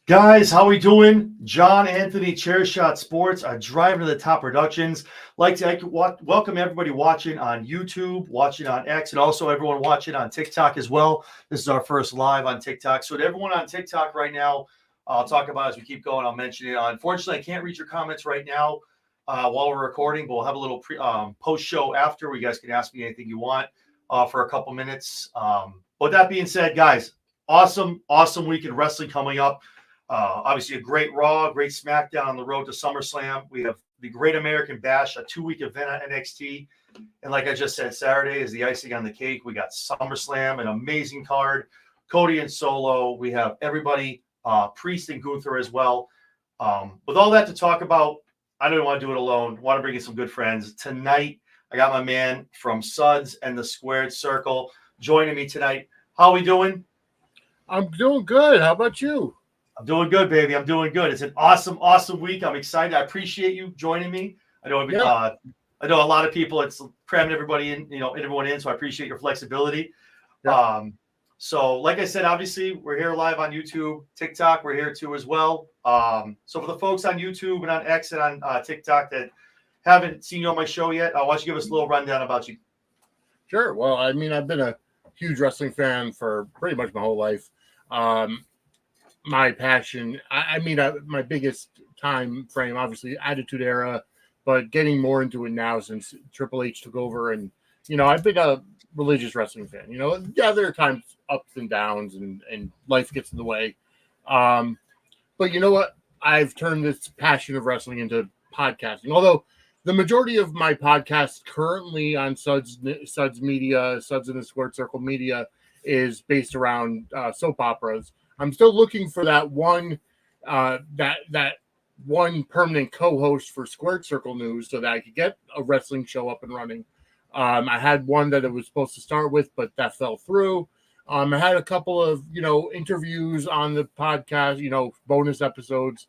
Guys, how we doing? John Anthony, Chairshot Sports, driving to the top productions. Welcome everybody watching on YouTube, watching on X, and also everyone watching on TikTok as well. This is our first live on TikTok. So to everyone on TikTok right now, I'll talk about it as we keep going. I'll mention it. Unfortunately, I can't read your comments right now while we're recording, but we'll have a little post show after where you guys can ask me anything you want for a couple minutes. With that being said, guys, awesome week in wrestling coming up. Obviously, a great Raw, great SmackDown on the road to SummerSlam. We have the Great American Bash, a 2-week event on NXT. And like I just said, Saturday is the icing on the cake. We got SummerSlam, an amazing card. Cody and Solo. We have everybody, Priest and Gunther as well. With all that to talk about, I don't want to do it alone. I want to bring in some good friends. Tonight, I got my man from Suds and the Squared Circle joining me tonight. How are we doing? I'm doing good. How about you? I'm doing good, baby. I'm doing good. It's an awesome week. I'm excited. I appreciate you joining me. I know a lot of people. It's cramming everybody in, everyone in. So I appreciate your flexibility. Yeah. So like I said, obviously we're here live on YouTube, TikTok. We're here too as well. So for the folks on YouTube and on X and on TikTok that haven't seen you on my show yet, why don't you give us a little rundown about you? Sure. Well, I mean, I've been a huge wrestling fan for pretty much my whole life. My passion, my biggest time frame, obviously, Attitude Era, but getting more into it now since Triple H took over. And, I've been a religious wrestling fan. There are times ups and downs and life gets in the way. But you know what? I've turned this passion of wrestling into podcasting. Although the majority of my podcast currently on Suds Media, Suds in the Squared Circle Media, is based around soap operas. I'm still looking for that one one permanent co-host for Squared Circle News so that I could get a wrestling show up and running. I had one that it was supposed to start with, but that fell through. I had a couple of, interviews on the podcast, bonus episodes,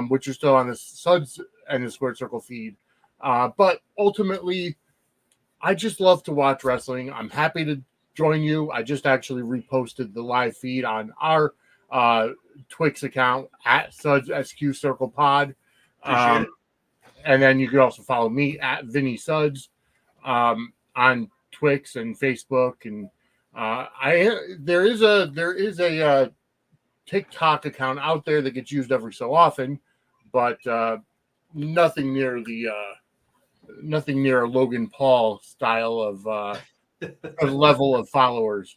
which are still on the Suds and the Squared Circle feed. But ultimately, I just love to watch wrestling. I'm happy to join you. I just actually reposted the live feed on our Twix account at Suds SQ Circle Pod. And then you can also follow me at Vinny Suds on Twix and Facebook. And there is a TikTok account out there that gets used every so often, but nothing near a Logan Paul style of a level of followers.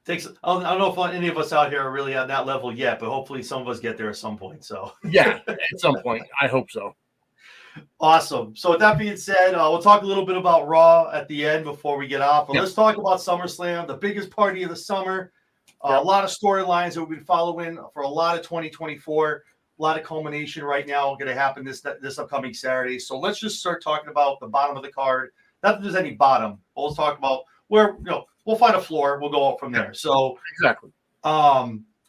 I don't know if any of us out here are really on that level yet, but hopefully some of us get there at some point. So yeah, at some point, I hope so. Awesome. So with that being said, we'll talk a little bit about Raw at the end before we get off. But Let's talk about SummerSlam, the biggest party of the summer. A lot of storylines that we've been following for a lot of 2024. A lot of culmination right now going to happen this upcoming Saturday. So let's just start talking about the bottom of the card. Not that there's any bottom, but let's talk about where, we'll find a floor. We'll go up from there. So exactly.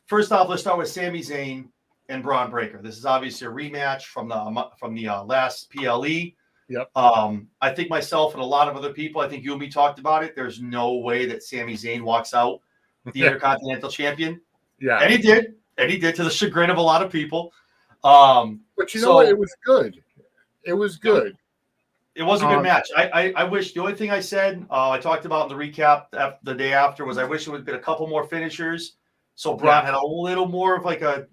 First off, let's start with Sami Zayn and Braun Breaker. This is obviously a rematch from the last PLE. Yep. I think myself and a lot of other people, I think you and me talked about it. There's no way that Sami Zayn walks out the Intercontinental Champion. Yeah. And he did. To the chagrin of a lot of people. But know what? It was good. It was good. It was a good match. I wish the only thing I said, I talked about in the recap the day after, was I wish it would have been a couple more finishers. So Braun had a little more of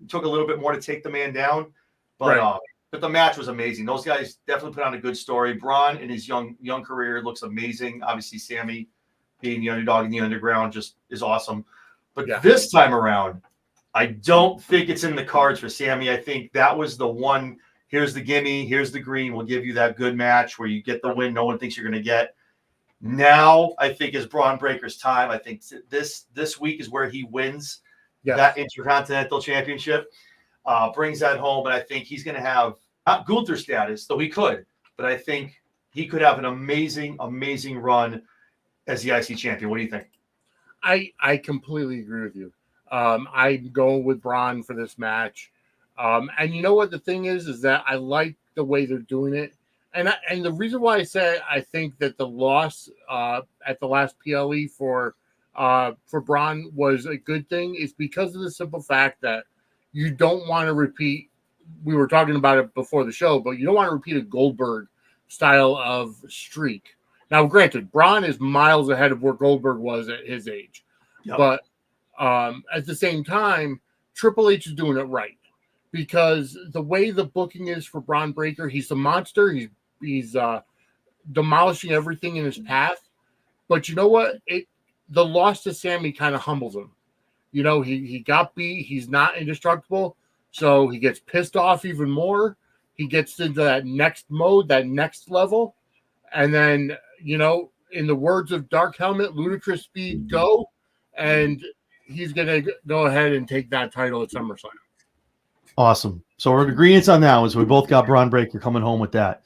took a little bit more to take the man down. But but the match was amazing. Those guys definitely put on a good story. Braun in his young career looks amazing. Obviously, Sami being the underdog in the underground just is awesome. But this time around, I don't think it's in the cards for Sami. I think that was the one. Here's the gimme. Here's the green. We'll give you that good match where you get the win no one thinks you're going to get. Now, I think is Braun Breaker's time. I think this week is where he wins that Intercontinental Championship, brings that home. And I think he's going to have not Gunther status, though he could, but I think he could have an amazing run as the IC champion. What do you think? I completely agree with you. I'm going with Braun for this match. And you know what the thing is that I like the way they're doing it. And the reason why I say I think that the loss at the last PLE for for Braun was a good thing is because of the simple fact that you don't want to repeat. We were talking about it before the show, but you don't want to repeat a Goldberg style of streak. Now, granted, Braun is miles ahead of where Goldberg was at his age, but at the same time, Triple H is doing it right because the way the booking is for Braun Breaker, he's a monster. He's demolishing everything in his path. But you know what? The loss to Sammy kind of humbles him. You know, he got beat. He's not indestructible. So he gets pissed off even more. He gets into that next mode, that next level. And then, you know, in the words of Dark Helmet, ludicrous speed, go. And he's going to go ahead and take that title at SummerSlam. Awesome. So we're in agreement on that one. So we both got Braun Breaker coming home with that.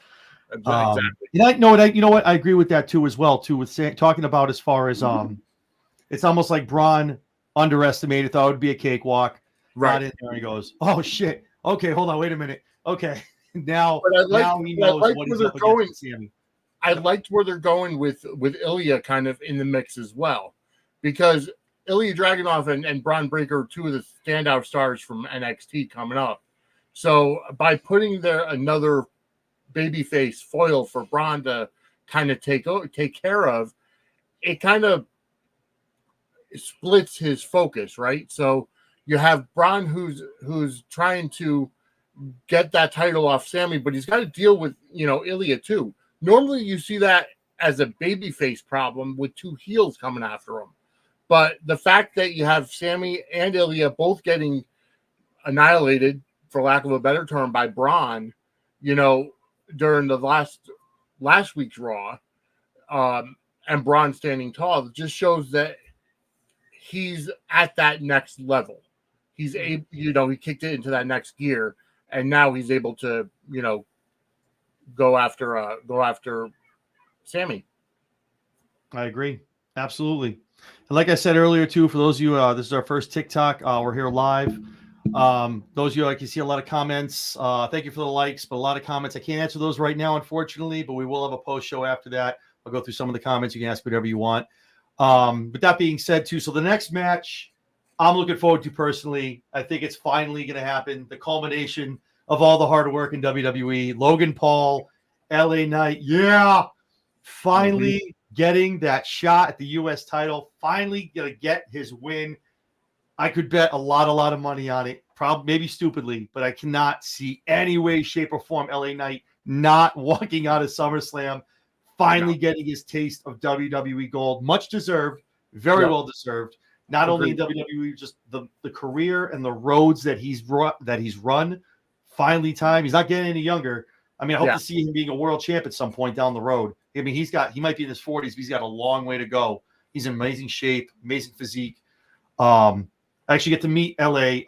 Exactly. You know what? I agree with that too, as well, too, with talking about as far as it's almost like Braun underestimated, thought it would be a cakewalk. Right. Got in there and he goes, oh shit. Okay, hold on, wait a minute. Okay. Now he knows what he's up against with Sammy. I liked where they're going with Ilya kind of in the mix as well. Because Ilya Dragunov and Braun Breaker are two of the standout stars from NXT coming up. So by putting another babyface foil for Braun to kind of take care of, it kind of splits his focus, right? So you have Braun who's trying to get that title off Sammy, but he's got to deal with, you know, Ilya too. Normally you see that as a babyface problem with two heels coming after him. But the fact that you have Sammy and Ilya both getting annihilated, for lack of a better term, by Braun, you know, during the last week's Raw, and Braun standing tall, it just shows that he's at that next level. He's able, you know, he kicked it into that next gear, and now he's able to, you know, go after Sammy. I agree. Absolutely. And like I said earlier, too, for those of you, this is our first TikTok. We're here live. Those of you, I can see a lot of comments. Thank you for the likes, but a lot of comments. I can't answer those right now, unfortunately, but we will have a post show after that. I'll go through some of the comments. You can ask whatever you want. But that being said, too, so the next match I'm looking forward to personally. I think it's finally going to happen. The culmination of all the hard work in WWE. Logan Paul, LA Knight. Yeah. Finally getting that shot at the U.S. title. Finally going to get his win. I could bet a lot of money on it. Probably, maybe stupidly, but I cannot see any way, shape, or form LA Knight not walking out of SummerSlam, finally getting his taste of WWE gold. Much deserved. Very well deserved. Not only in WWE, just the career and the roads that he's run. Finally, time. He's not getting any younger. I mean, I hope to see him being a world champ at some point down the road. I mean, he might be in his 40s, but he's got a long way to go. He's in amazing shape, amazing physique. I actually get to meet LA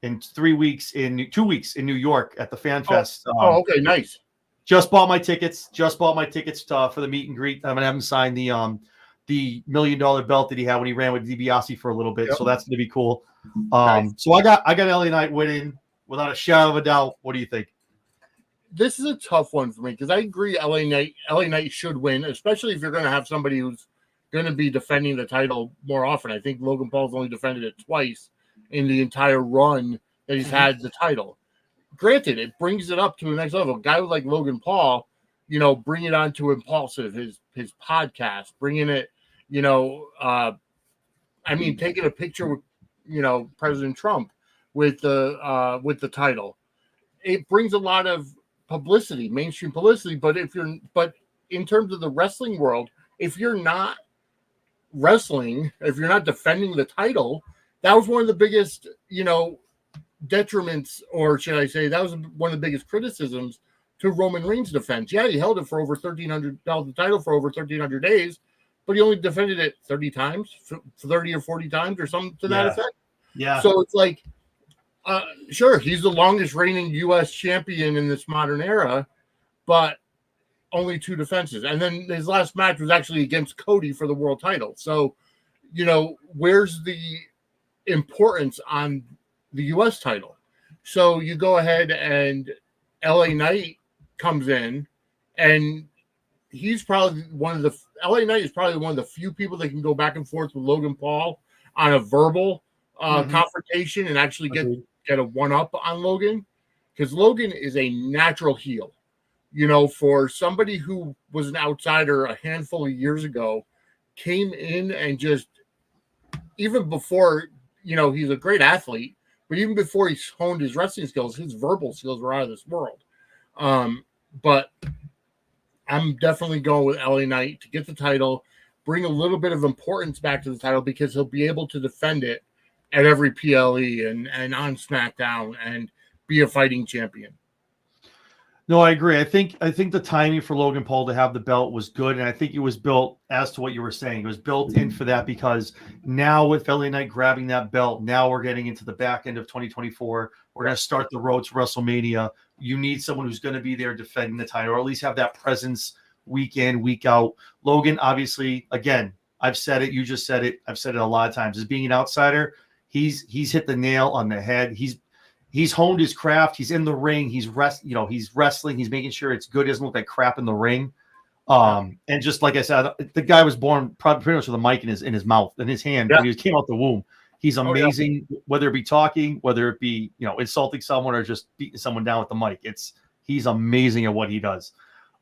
in 2 weeks in New York at the Fan Fest. Okay, nice. Just bought my tickets for the meet and greet. I'm gonna have him sign the $1 million belt that he had when he ran with DiBiase for a little bit. So that's gonna be cool. Nice. So I got LA Knight winning without a shadow of a doubt. What do you think? This is a tough one for me because I agree LA Knight should win, especially if you're going to have somebody who's going to be defending the title more often. I think Logan Paul's only defended it twice in the entire run that he's had the title. Granted, it brings it up to the next level. A guy like Logan Paul, you know, bring it on to Impulsive, his podcast, bringing it, you know, taking a picture with, you know, President Trump with the title. It brings a lot of publicity, mainstream publicity. But in terms of the wrestling world, if you're not wrestling, if you're not defending the title, that was one of the biggest, you know, detriments, or should I say, that was one of the biggest criticisms to Roman Reigns' defense. Yeah, he held it for over 1,300, held the title for over 1,300 days, but he only defended it 30 times, 30 or 40 times, or something to that effect. Yeah. So it's like, sure, he's the longest reigning U.S. champion in this modern era, but only 2 defenses. And then his last match was actually against Cody for the world title. So, you know, where's the importance on the U.S. title? So you go ahead and LA Knight comes in, and he's probably one of the, LA Knight is probably one of the few people that can go back and forth with Logan Paul on a verbal confrontation and actually get a one-up on Logan, because Logan is a natural heel. You know, for somebody who was an outsider a handful of years ago, came in and just, even before, you know, he's a great athlete, but even before he honed his wrestling skills, his verbal skills were out of this world. But I'm definitely going with LA Knight to get the title, bring a little bit of importance back to the title, because he'll be able to defend it at every PLE and on SmackDown and be a fighting champion. No, I agree. I think the timing for Logan Paul to have the belt was good, and I think it was built, as to what you were saying, it was built in for that, because now with LA Knight grabbing that belt, now we're getting into the back end of 2024. We're going to start the road to WrestleMania. You need someone who's going to be there defending the title, or at least have that presence week in, week out. Logan, obviously, again, I've said it, you just said it, I've said it a lot of times, as being an outsider, he's hit the nail on the head. He's honed his craft. He's in the ring. He's wrestling. He's making sure it's good. He doesn't look like crap in the ring. And just like I said, the guy was born pretty much with a mic in his mouth, in his hand, when he came out the womb. He's amazing, whether it be talking, whether it be, insulting someone or just beating someone down with the mic. He's amazing at what he does.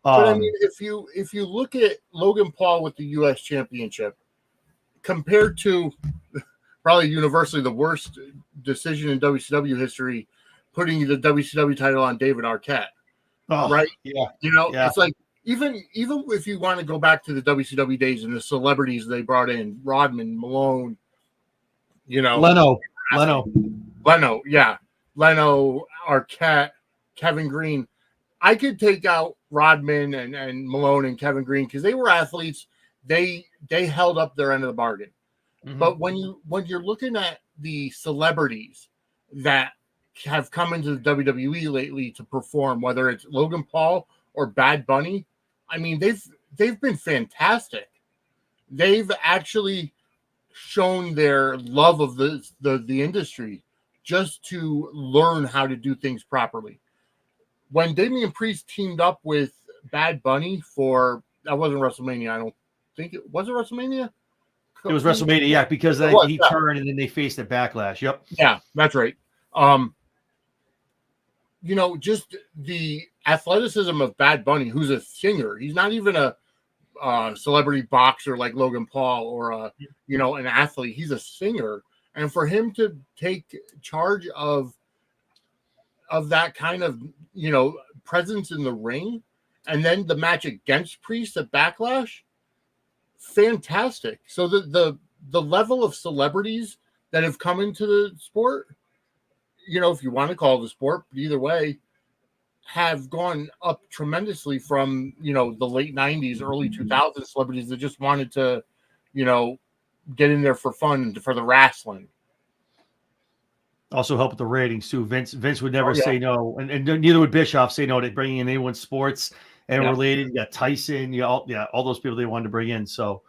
But I mean, if you look at Logan Paul with the U.S. Championship compared to probably universally the worst decision in WCW history, putting the WCW title on David Arquette, right? Yeah, it's like, even if you want to go back to the WCW days and the celebrities they brought in, Rodman, Malone, Leno, Arquette, Kevin Green. I could take out Rodman and Malone and Kevin Green because they were athletes. They held up their end of the bargain. Mm-hmm. But when you're looking at the celebrities that have come into the WWE lately to perform, whether it's Logan Paul or Bad Bunny, I mean, they've been fantastic. They've actually shown their love of the industry just to learn how to do things properly. When Damian Priest teamed up with Bad Bunny that wasn't WrestleMania, I don't think it was WrestleMania. It was WrestleMania, yeah, because he turned and then they faced at Backlash. Yep. Yeah, that's right. Just the athleticism of Bad Bunny, who's a singer. He's not even a celebrity boxer like Logan Paul or an athlete. He's a singer, and for him to take charge of that kind of presence in the ring, and then the match against Priest at Backlash, fantastic. So the level of celebrities that have come into the sport, if you want to call it a sport, but either way, have gone up tremendously from the late 90s, early 2000s celebrities that just wanted to get in there for fun and for the wrestling. Also help with the ratings too. Vince would never say no, and neither would Bischoff say no to bringing in anyone sports and related. You got Tyson, all those people they wanted to bring in. So,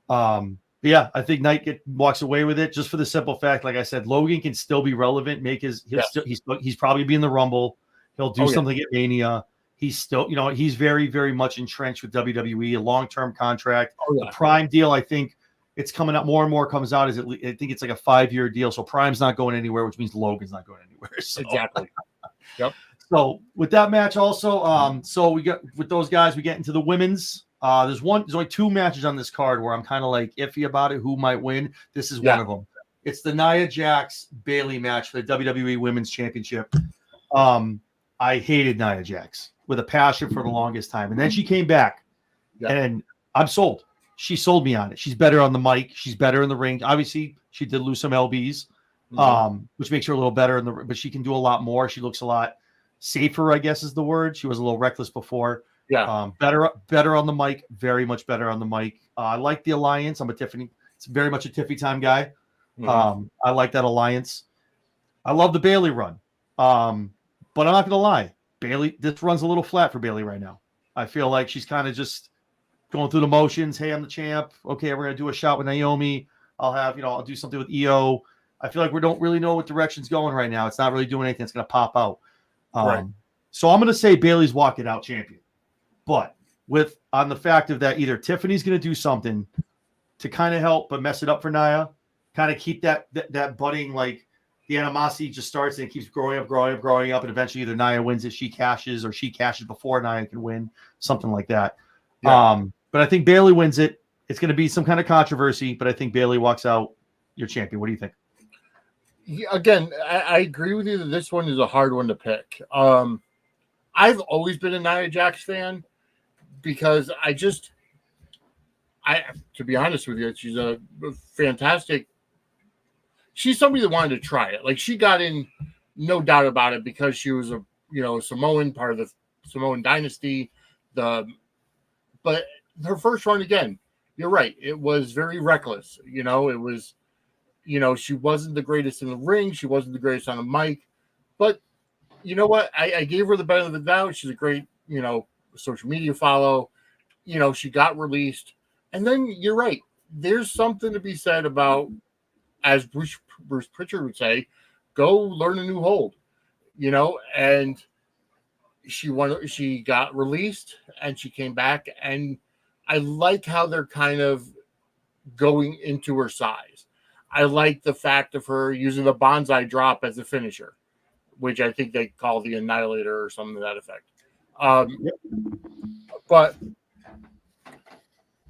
I think Knight walks away with it just for the simple fact, like I said, Logan can still be relevant. He's probably be in the Rumble. He'll do something at Mania. He's still, he's very, very much entrenched with WWE, a long-term contract. The Prime deal, I think. It's coming up, more and more comes out. I think it's like a 5-year deal. So Prime's not going anywhere, which means Logan's not going anywhere. So. Exactly. Yep. So with that match also, so we got with those guys, we get into the women's. There's only 2 matches on this card where I'm kind of like iffy about it, who might win. This is one of them. It's the Nia Jax Bayley match for the WWE Women's Championship. I hated Nia Jax with a passion for the longest time. And then she came back and I'm sold. She sold me on it. She's better on the mic. She's better in the ring. Obviously, she did lose some LBs, which makes her a little better but she can do a lot more. She looks a lot safer, I guess is the word. She was a little reckless before. Yeah. Better on the mic. Very much better on the mic. I like the alliance. It's very much a Tiffy time guy. Mm-hmm. I like that alliance. I love the Bayley run. But I'm not going to lie. This runs a little flat for Bayley right now. I feel like she's kind of just going through the motions. Hey, I'm the champ. Okay, we're going to do a shot with Naomi. I'll do something with EO. I feel like we don't really know what direction's going right now. It's not really doing anything that's going to pop out. So I'm going to say Bayley's walk it out champion. But with on the fact of that either Tiffany's going to do something to kind of help but mess it up for Nia, kind of keep that budding, like the animosity just starts and it keeps growing up, and eventually either Nia wins if she cashes or she cashes before Nia can win, something like that. Yeah. But I think Bayley wins it. It's going to be some kind of controversy, but I think Bayley walks out your champion. What do you think? Yeah, again, I agree with you that this one is a hard one to pick. I've always been a Nia Jax fan because to be honest with you, she's a fantastic. She's somebody that wanted to try it. Like, she got in, no doubt about it, because she was a Samoan, part of the Samoan dynasty. But her first run, again, you're right, it was very reckless. It was, she wasn't the greatest in the ring. She wasn't the greatest on the mic. But you know what? I gave her the benefit of the doubt. She's a great, social media follow. She got released. And then you're right. There's something to be said about, as Bruce Pritchard would say, go learn a new hold. And she got released and she came back. And I like how they're kind of going into her size. I like the fact of her using the bonsai drop as a finisher, which I think they call the Annihilator or something to that effect. But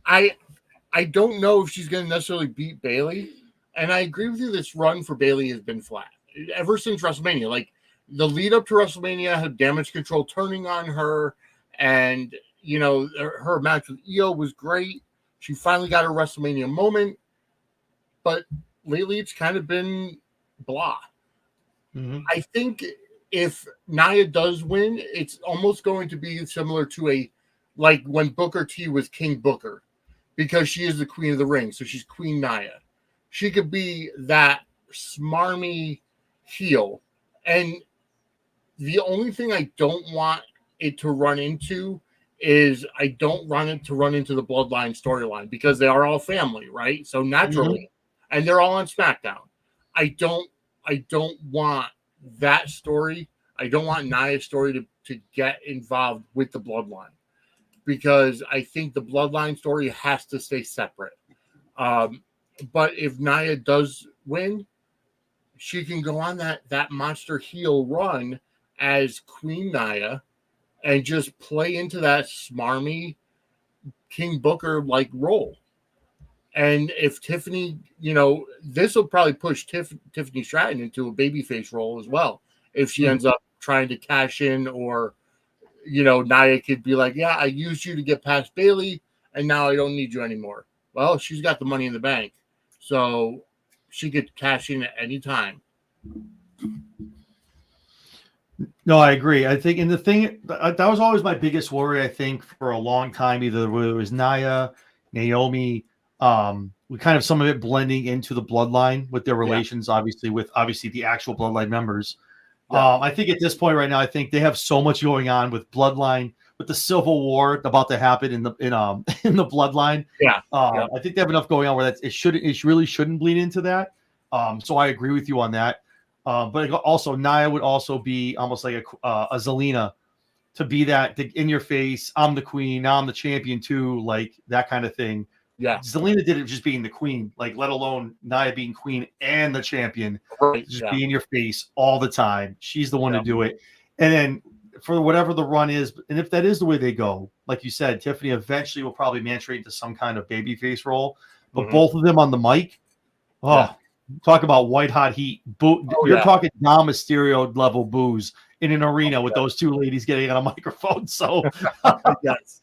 I don't know if she's going to necessarily beat Bayley. And I agree with you, this run for Bayley has been flat. Ever since WrestleMania. Like, the lead up to WrestleMania had Damage Control turning on her. And, her match with Io was great. She finally got her WrestleMania moment. But lately it's kind of been blah. Mm-hmm. I think if Nia does win, it's almost going to be similar to like when Booker T was King Booker, because she is the queen of the ring. So she's Queen Nia. She could be that smarmy heel. And the only thing I don't want it to run into is I don't want it to run into the Bloodline storyline, because they are all family, right? So naturally, and they're all on SmackDown. I don't want that story. I don't want Nia's story to get involved with the Bloodline, because I think the Bloodline story has to stay separate. But if Nia does win, she can go on that monster heel run as Queen Nia and just play into that smarmy King Booker like role. And if Tiffany, this will probably push Tiffany Stratton into a babyface role as well. If she ends up trying to cash in, or, Nia could be like, yeah, I used you to get past Bayley, and now I don't need you anymore. Well, she's got the money in the bank, so she could cash in at any time. No, I agree. I think, and the thing that was always my biggest worry, I think, for a long time, either whether it was Nia, Naomi, we kind of some of it blending into the Bloodline with their relations, obviously the actual Bloodline members. I think at this point right now, I think they have so much going on with Bloodline, with the Civil War about to happen in the Bloodline. I think they have enough going on where it really shouldn't bleed into that. So I agree with you on that. But also Nia would also be almost like a Zelina, to be that in your face. I'm the queen. Now I'm the champion too. Like that kind of thing. Yeah. Zelina did it just being the queen, like let alone Nia being queen and the champion. Right. Just be in your face all the time. She's the one to do it. And then for whatever the run is, and if that is the way they go, like you said, Tiffany eventually will probably mantrate into some kind of babyface role. But both of them on the mic, talk about white hot heat. You're talking Dom Mysterio level booze in an arena with those two ladies getting on a microphone. So yes.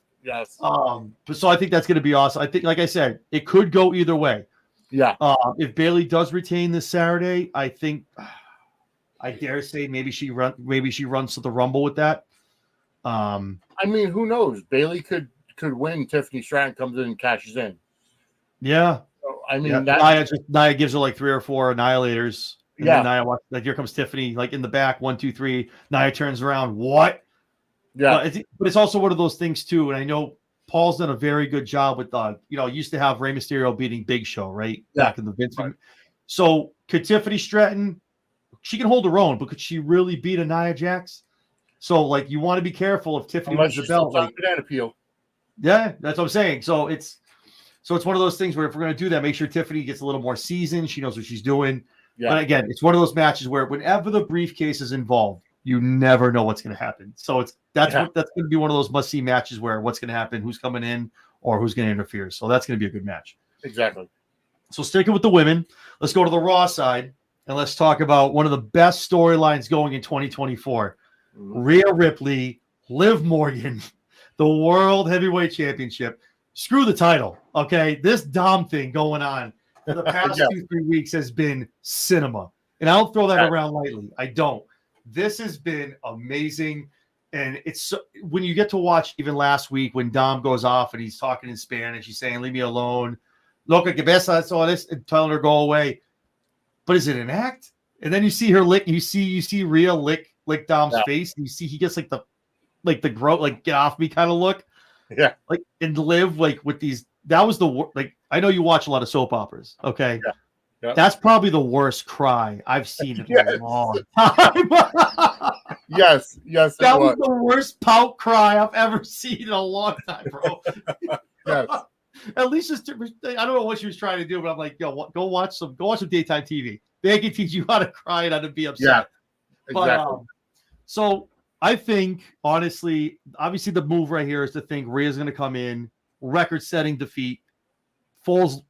But so I think that's going to be awesome. I think, like I said, it could go either way. Yeah. If Bayley does retain this Saturday, I think I dare say maybe she runs to the Rumble with that. I mean, who knows? Bayley could win. Tiffany Stratton comes in and cashes in. Yeah. So, I mean, Nia gives her like 3 or 4 annihilators. And then Nia watches, like, here comes Tiffany, like in the back, 1, 2, 3. Nia turns around. What? Yeah. But it's also one of those things too. And I know Paul's done a very good job with used to have Rey Mysterio beating Big Show, right? Back in the Vince. Right. So could Tiffany Stratton, she can hold her own, but could she really beat a Nia Jax? So like, you want to be careful if Tiffany wins the belt. Like, banana peel. Yeah, that's what I'm saying. So it's one of those things where if we're going to do that, make sure Tiffany gets a little more seasoned. She knows what she's doing. Yeah. But again, it's one of those matches where whenever the briefcase is involved, you never know what's going to happen. So that's going to be one of those must see matches where what's going to happen, who's coming in, or who's going to interfere. So that's going to be a good match. Exactly. So sticking with the women, let's go to the Raw side and let's talk about one of the best storylines going in 2024. Rhea Ripley, Liv Morgan, the World Heavyweight Championship. Screw the title, okay? This Dom thing going on for the past 2-3 weeks has been cinema. And I don't throw that around lightly. I don't. This has been amazing. And it's when you get to watch even last week when Dom goes off and he's talking in Spanish, he's saying, leave me alone. Look at Cabeza, all this, and telling her go away. But is it an act? And then you see her lick, you see Rhea lick Dom's face. And you see he gets like the groat, like get off me kind of look. Yeah. Like and Liv like with these, that was the like I know you watch a lot of soap operas, okay? Yeah. Yep. That's probably the worst cry I've seen in a long time. Yes. That was the worst pout cry I've ever seen in a long time, bro. Yes. At least just I don't know what she was trying to do, but I'm like, yo, go watch some daytime TV. They can teach you how to cry and how to be upset. Yeah, exactly. But, so I think honestly, obviously the move right here is to think Rhea's going to come in, record-setting defeat, folds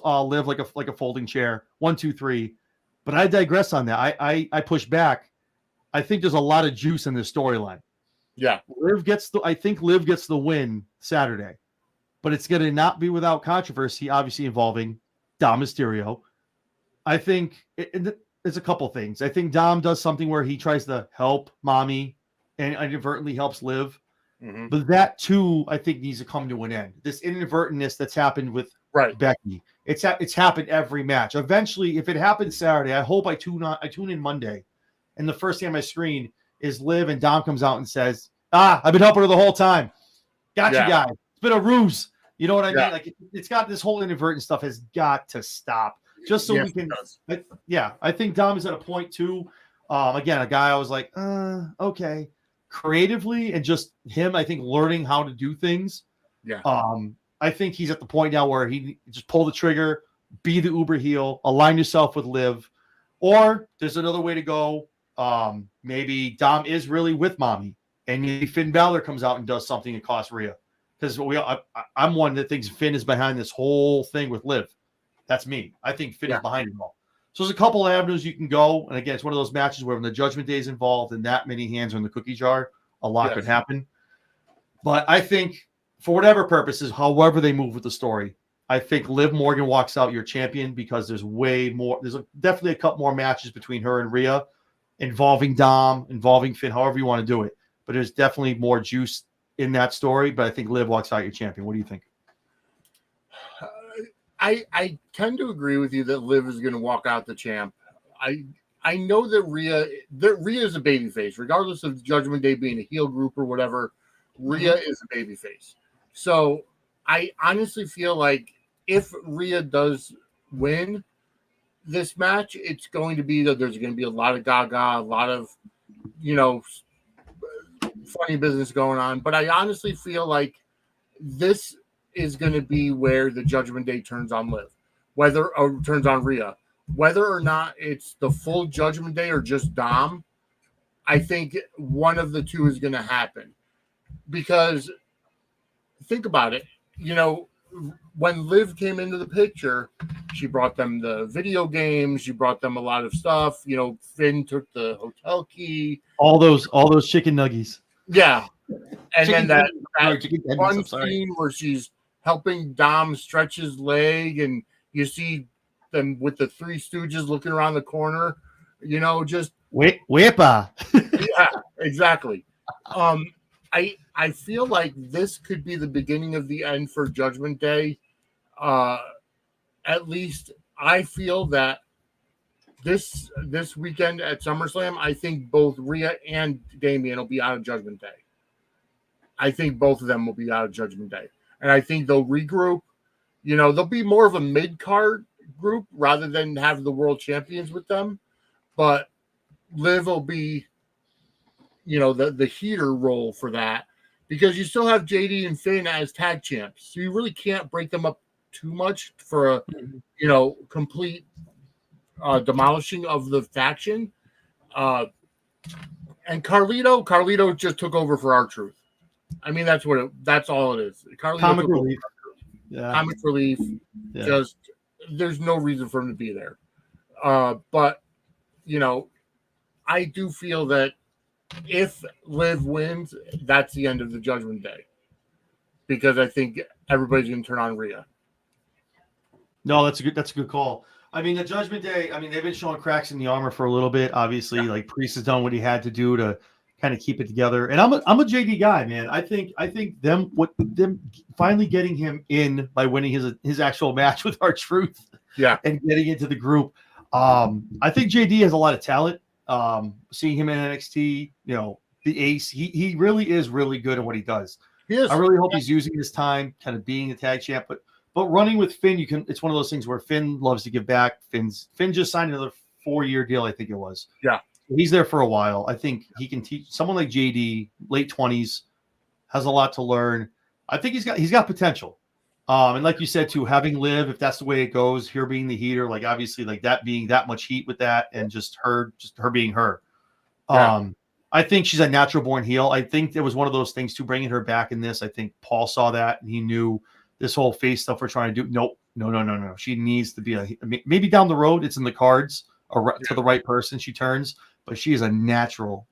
Liv like a folding chair. 1, 2, 3. But I digress on that. I push back. I think there's a lot of juice in this storyline. Yeah, I think Liv gets the win Saturday, but it's going to not be without controversy, obviously involving Dom Mysterio. I think it's a couple things. I think Dom does something where he tries to help Mommy and inadvertently helps Liv. Mm-hmm. But that too, I think, needs to come to an end. This inadvertentness that's happened with Becky, it's happened every match. Eventually, if it happens Saturday, I hope I tune in Monday, and the first thing on my screen is Liv and Dom comes out and says, I've been helping her the whole time. Got you guys. It's been a ruse. You know what I mean? Like it's got this whole inadvertent stuff has got to stop. Just so we can. I think Dom is at a point too. Again, a guy I was like, okay, creatively and just him. I think learning how to do things. Yeah. I think he's at the point now where he just pull the trigger, be the uber heel, align yourself with Liv, or there's another way to go. Maybe Dom is really with Mommy, and maybe Finn Balor comes out and does something that costs Rhea. Because I'm one that thinks Finn is behind this whole thing with Liv. That's me. I think Finn is behind it all. So there's a couple of avenues you can go. And again, it's one of those matches where when the Judgment Day is involved and that many hands are in the cookie jar, a lot could happen. But I think for whatever purposes, however they move with the story, I think Liv Morgan walks out your champion because there's way more. There's definitely a couple more matches between her and Rhea involving Dom, involving Finn, however you want to do it. But there's definitely more juice in that story. But I think Liv walks out your champion. What do you think? I tend to agree with you that Liv is going to walk out the champ. I know that Rhea is a babyface, regardless of Judgment Day being a heel group or whatever. Rhea is a babyface. So I honestly feel like if Rhea does win this match, it's going to be that there's going to be a lot of gaga, a lot of, funny business going on. But I honestly feel like this is going to be where the Judgment Day turns on Liv, turns on Rhea. Whether or not it's the full Judgment Day or just Dom, I think one of the two is going to happen. Because think about it, when Liv came into the picture, she brought them the video games, she brought them a lot of stuff. Finn took the hotel key, all those chicken nuggies. Yeah, and chicken then that one scene where she's helping Dom stretch his leg, and you see them with the Three Stooges looking around the corner. Just whippa. Yeah, exactly. I feel like this could be the beginning of the end for Judgment Day. At least I feel that this weekend at SummerSlam, I think both Rhea and Damian will be out of Judgment Day. I think both of them will be out of Judgment Day. And I think they'll regroup. They'll be more of a mid-card group rather than have the world champions with them. But Liv will be, the heater role for that. because you still have JD and Finn as tag champs, so you really can't break them up too much for a complete demolishing of the faction. And Carlito just took over for R-Truth. I mean, that's all it is. Carlito Comic relief. Yeah. Comic relief. Yeah. Just there's no reason for him to be there. But I do feel that if Liv wins, that's the end of the Judgment Day, because I think everybody's going to turn on Rhea. No, that's a good call. I mean, the Judgment Day, I mean, they've been showing cracks in the armor for a little bit. Obviously, like Priest has done what he had to do to kind of keep it together. And I'm a JD guy, man. I think them finally getting him in by winning his actual match with R-Truth, and getting into the group. I think JD has a lot of talent. Seeing him in NXT, the ace, he really is really good at what he does. I really hope he's using his time kind of being a tag champ, but running with Finn, it's one of those things where Finn loves to give back. Finn just signed another 4-year deal, I think it was. Yeah. He's there for a while. I think he can teach someone like JD, late 20s, has a lot to learn. I think he's got potential. And like you said too, having Liv, if that's the way it goes, here being the heater, like obviously like that being that much heat with that, and just her being her. Yeah. I think she's a natural born heel. I think it was one of those things too, bringing her back in this. I think Paul saw that and he knew this whole face stuff we're trying to do. Nope. No. She needs to be maybe down the road. It's in the cards to the right person. She turns, but she is a natural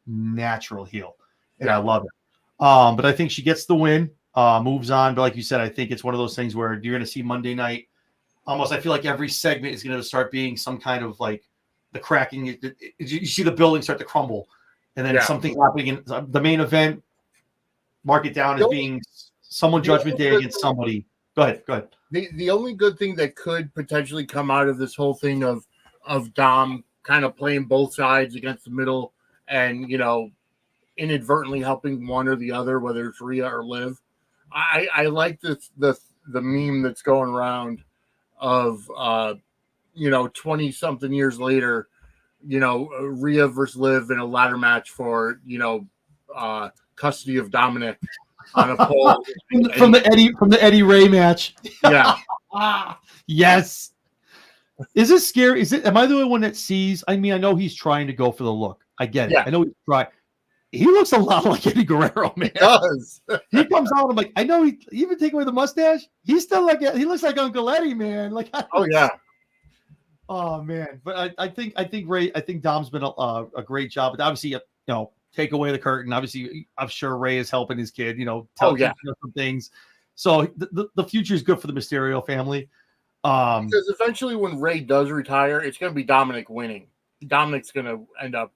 heel, and I love it. But I think she gets the win, moves on. But like you said, I think it's one of those things where you're going to see Monday night. Almost, I feel like every segment is going to start being some kind of like the cracking. You see the building start to crumble, and then something happening in the main event. Mark it down as being someone Judgment Day against somebody. Go ahead. The only good thing that could potentially come out of this whole thing of Dom kind of playing both sides against the middle and, inadvertently helping one or the other, whether it's Rhea or Liv. I like the meme that's going around of, 20 something years later, Rhea versus Liv in a ladder match for, custody of Dominic on a pole from the Eddie Ray match. Yeah. Yes. Is it scary? Am I the only one that sees? I mean, I know he's trying to go for the look. I get it. Yeah. I know he's trying. He looks a lot like Eddie Guerrero, man. He does. He comes out. I'm like, I know he even take away the mustache. He's still he looks like Uncle Eddie, man. Like, oh yeah. Oh man. But I think Dom's been a great job. But obviously, take away the curtain. Obviously, I'm sure Ray is helping his kid, tell him some things. So the future is good for the Mysterio family. Because eventually when Ray does retire, it's going to be Dominic winning. Dominic's going to end up.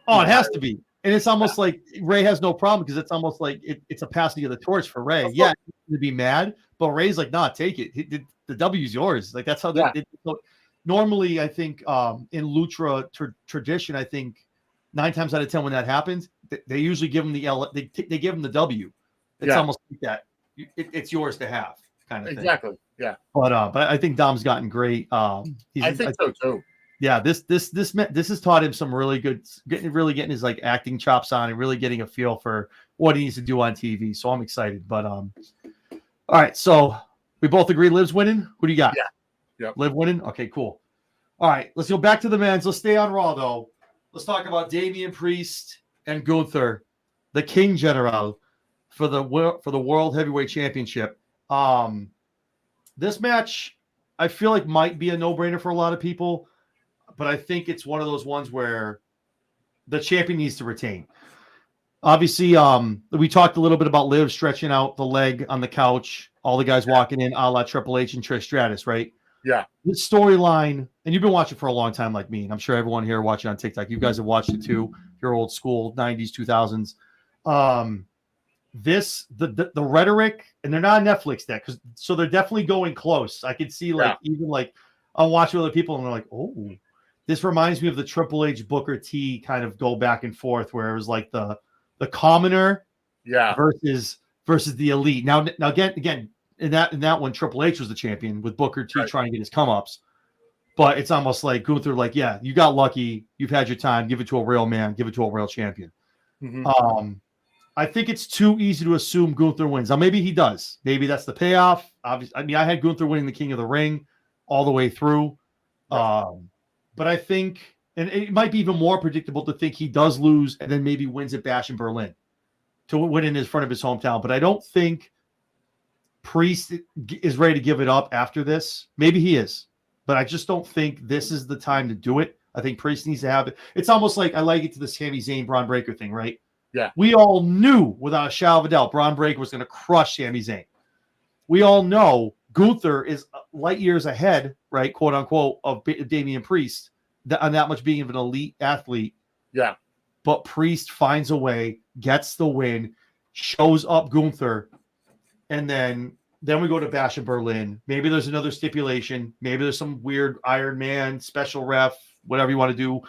Oh, it has to be. And it's almost like Ray has no problem because it's almost like it's a passing of the torch for Ray. Yeah, to be mad, but Ray's like, nah, take it. The W's yours. Like that's how normally, I think in Lucha tradition, I think 9 times out of 10 when that happens, they usually give them they give them the W. It's almost like that. It's yours to have, kind of thing. Exactly. Yeah. But I think Dom's gotten great. I think so too. Yeah, this has taught him some really good, getting his like acting chops on and really getting a feel for what he needs to do on TV. So I'm excited. But all right, so we both agree Liv's winning. Who do you got? Yeah. Liv winning. Okay, cool. All right, let's go back to the men's. Let's stay on Raw though. Let's talk about Damian Priest and Gunther, the King General, for the World Heavyweight Championship. This match, I feel like might be a no-brainer for a lot of people, but I think it's one of those ones where the champion needs to retain. Obviously, we talked a little bit about Liv stretching out the leg on the couch, all the guys walking in a la Triple H and Trish Stratus, right? Yeah. This storyline, and you've been watching for a long time like me, and I'm sure everyone here watching on TikTok, you guys have watched it too. You're old school, 90s, 2000s. The rhetoric, and they're not on Netflix yet, so they're definitely going close. I could see even I'm watching other people and they're like, oh, this reminds me of the Triple H Booker T kind of go back and forth where it was like the commoner versus the elite. Now again in that one, Triple H was the champion with Booker T trying to get his come ups. But it's almost like Gunther, like, yeah, you got lucky, you've had your time, give it to a real man, give it to a real champion. Mm-hmm. I think it's too easy to assume Gunther wins. Now, maybe he does. Maybe that's the payoff. Obviously, I mean, I had Gunther winning the King of the Ring all the way through. Right. But I think, and it might be even more predictable to think he does lose and then maybe wins at Bash in Berlin to win in front of his hometown. But I don't think Priest is ready to give it up after this. Maybe he is, but I just don't think this is the time to do it. I think Priest needs to have it. It's almost like I like it to the Sami Zayn Braun Breaker thing, right? Yeah. We all knew without a shadow of a doubt Braun Breaker was going to crush Sami Zayn. We all know Gunther is light years ahead, right, quote unquote, of Damian Priest on that much being of an elite athlete. Yeah. But Priest finds a way, gets the win, shows up Gunther, and then we go to Bash in Berlin. Maybe there's another stipulation. Maybe there's some weird Iron Man special ref, whatever you want to do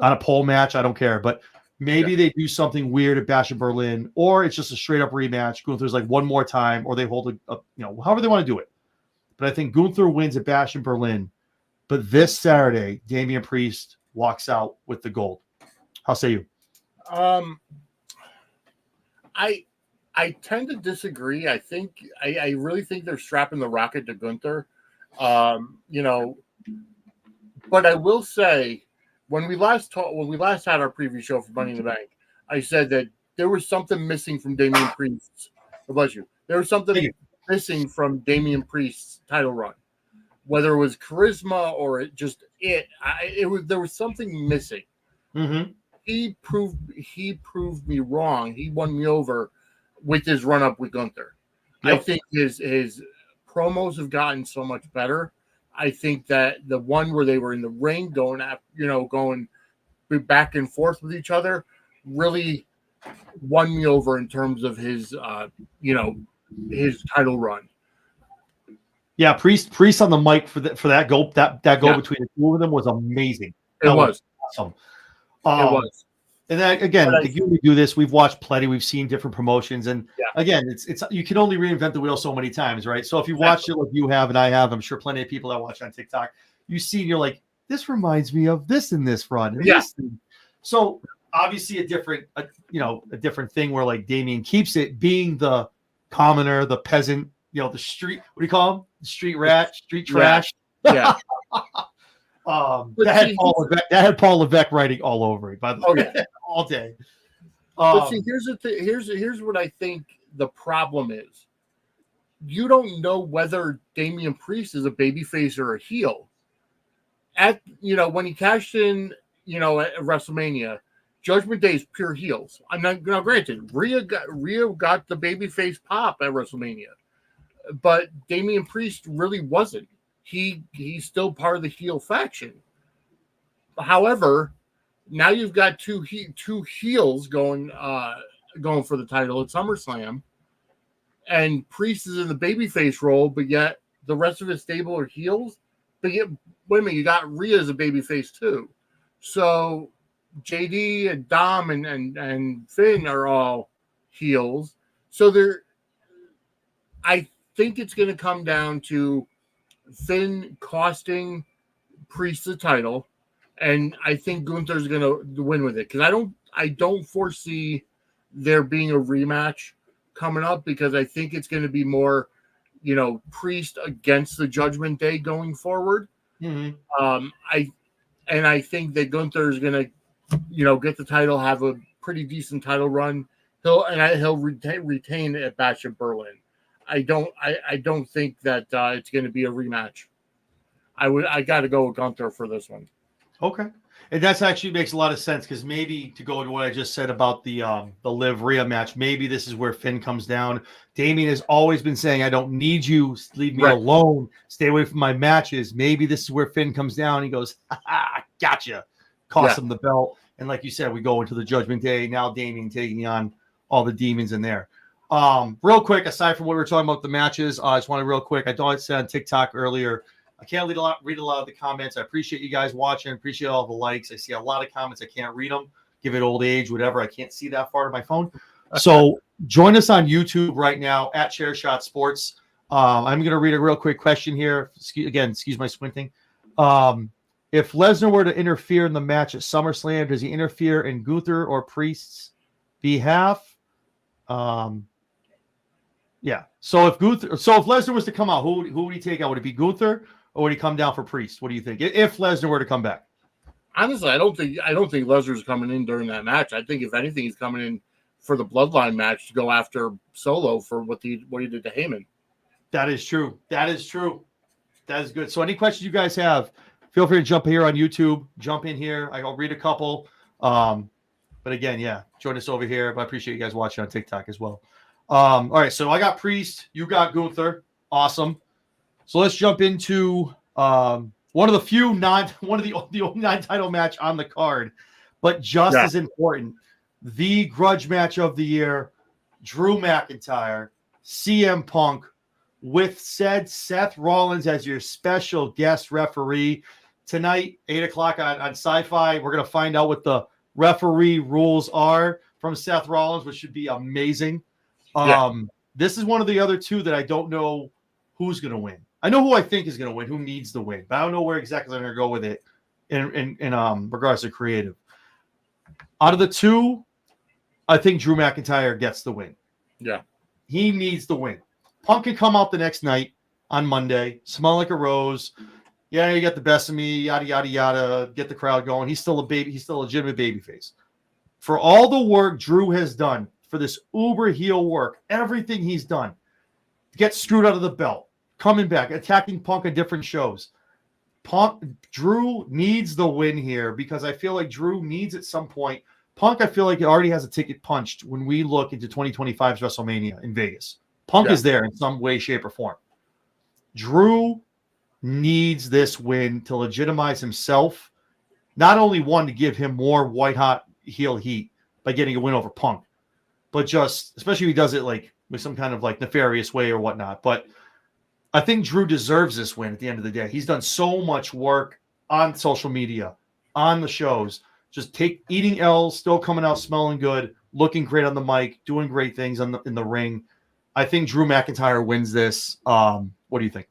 on a pole match. I don't care. But maybe they do something weird at Bash in Berlin, or it's just a straight up rematch. Gunther's like one more time, or they hold however they want to do it. But I think Gunther wins at Bash in Berlin. But this Saturday, Damian Priest walks out with the gold. How say you? I tend to disagree. I really think they're strapping the rocket to Gunther. But I will say, when we last had our preview show for Money in the Bank, I said that there was something missing from Damian Priest's. Bless you. There was something missing from Damian Priest's title run, whether it was charisma or there was something missing. Mm-hmm. He proved me wrong. He won me over with his run up with Gunther. Yep. I think his promos have gotten so much better. I think that the one where they were in the ring going back and forth with each other really won me over in terms of his title run. Yeah, Priest on the mic for that goal between the two of them was amazing. It was awesome. It was. And then again, we do this. We've watched plenty. We've seen different promotions, and again, it's you can only reinvent the wheel so many times, right? So if you watched it like you have and I have, I'm sure plenty of people that watch on TikTok, you see, and you're like, this reminds me of this in this run. And this thing. So obviously a different thing where like Damian keeps it being the commoner, the peasant, the street. What do you call him? The street rat, street trash. Yeah. That had Paul Levesque writing all over it, by the way, all day. But see, here's the thing. Here's what I think the problem is. You don't know whether Damian Priest is a babyface or a heel. When he cashed in, at WrestleMania, Judgment Day is pure heels. I'm not granted. Rhea got the babyface pop at WrestleMania, but Damian Priest really wasn't. He's still part of the heel faction. However, now you've got two heels going for the title at SummerSlam, and Priest is in the babyface role, but yet the rest of his stable are heels. But yet, wait a minute, you got Rhea as a babyface too. So JD and Dom and Finn are all heels. So I think it's going to come down to Finn costing Priest the title, and I think Gunther's going to win with it, because I don't foresee there being a rematch coming up, because I think it's going to be more, Priest against the Judgment Day going forward. Mm-hmm. I think that Gunther is going to, get the title, have a pretty decent title run. He'll retain at Bash of Berlin. I don't think that it's going to be a rematch. I got to go with Gunther for this one. Okay, and that's actually makes a lot of sense, because maybe to go to what I just said about the Liv Rhea match, maybe this is where Finn comes down. Damian has always been saying, "I don't need you. Leave me alone. Stay away from my matches." Maybe this is where Finn comes down. He goes, "Ha, gotcha." Cost him the belt, and like you said, we go into the Judgment Day. Now Damian taking on all the demons in there. Real quick, aside from what we were talking about the matches, I just wanted real quick. I thought I said on TikTok earlier, I can't read a lot of the comments. I appreciate you guys watching. I appreciate all the likes. I see a lot of comments. I can't read them. Give it old age, whatever. I can't see that far to my phone. So join us on YouTube right now at Chairshot Sports. I'm going to read a real quick question here. Excuse my squinting. If Lesnar were to interfere in the match at SummerSlam, does he interfere in Gunther or Priest's behalf? Yeah. So if Lesnar was to come out, who would he take out? Would it be Gunther or would he come down for Priest? What do you think? If Lesnar were to come back? Honestly, I don't think Lesnar's coming in during that match. I think if anything, he's coming in for the Bloodline match to go after Solo for what he did to Heyman. That is true. That is good. So any questions you guys have, feel free to jump here on YouTube. Jump in here. I'll read a couple. But again, yeah, join us over here. But I appreciate you guys watching on TikTok as well. All right, so I got Priest. You got Gunther. Awesome. So let's jump into one of the only non-title match on the card, but just as important, the grudge match of the year: Drew McIntyre, CM Punk, with said Seth Rollins as your special guest referee tonight, 8:00 on Sci-Fi. We're gonna find out what the referee rules are from Seth Rollins, which should be amazing. This is one of the other two that I don't know who's going to win. I know who I think is going to win, who needs to win, but I don't know where exactly they're going to go with it in regards to creative. Out of the two, I think Drew McIntyre gets the win. Yeah. He needs the win. Punk can come out the next night on Monday, smell like a rose. Yeah, you got the best of me, yada, yada, yada, get the crowd going. He's still a baby. He's still a legitimate babyface. For all the work Drew has done, for this uber heel work, everything he's done, get screwed out of the belt, coming back, attacking Punk at different shows. Drew needs the win here because I feel like Drew needs at some point. Punk, I feel like it already has a ticket punched when we look into 2025's WrestleMania in Vegas. Punk is there in some way, shape, or form. Drew needs this win to legitimize himself. Not only one, to give him more white-hot heel heat by getting a win over Punk, but just, especially if he does it like with some kind of like nefarious way or whatnot. But I think Drew deserves this win at the end of the day. He's done so much work on social media, on the shows, just eating L's, still coming out smelling good, looking great on the mic, doing great things in the ring. I think Drew McIntyre wins this. What do you think?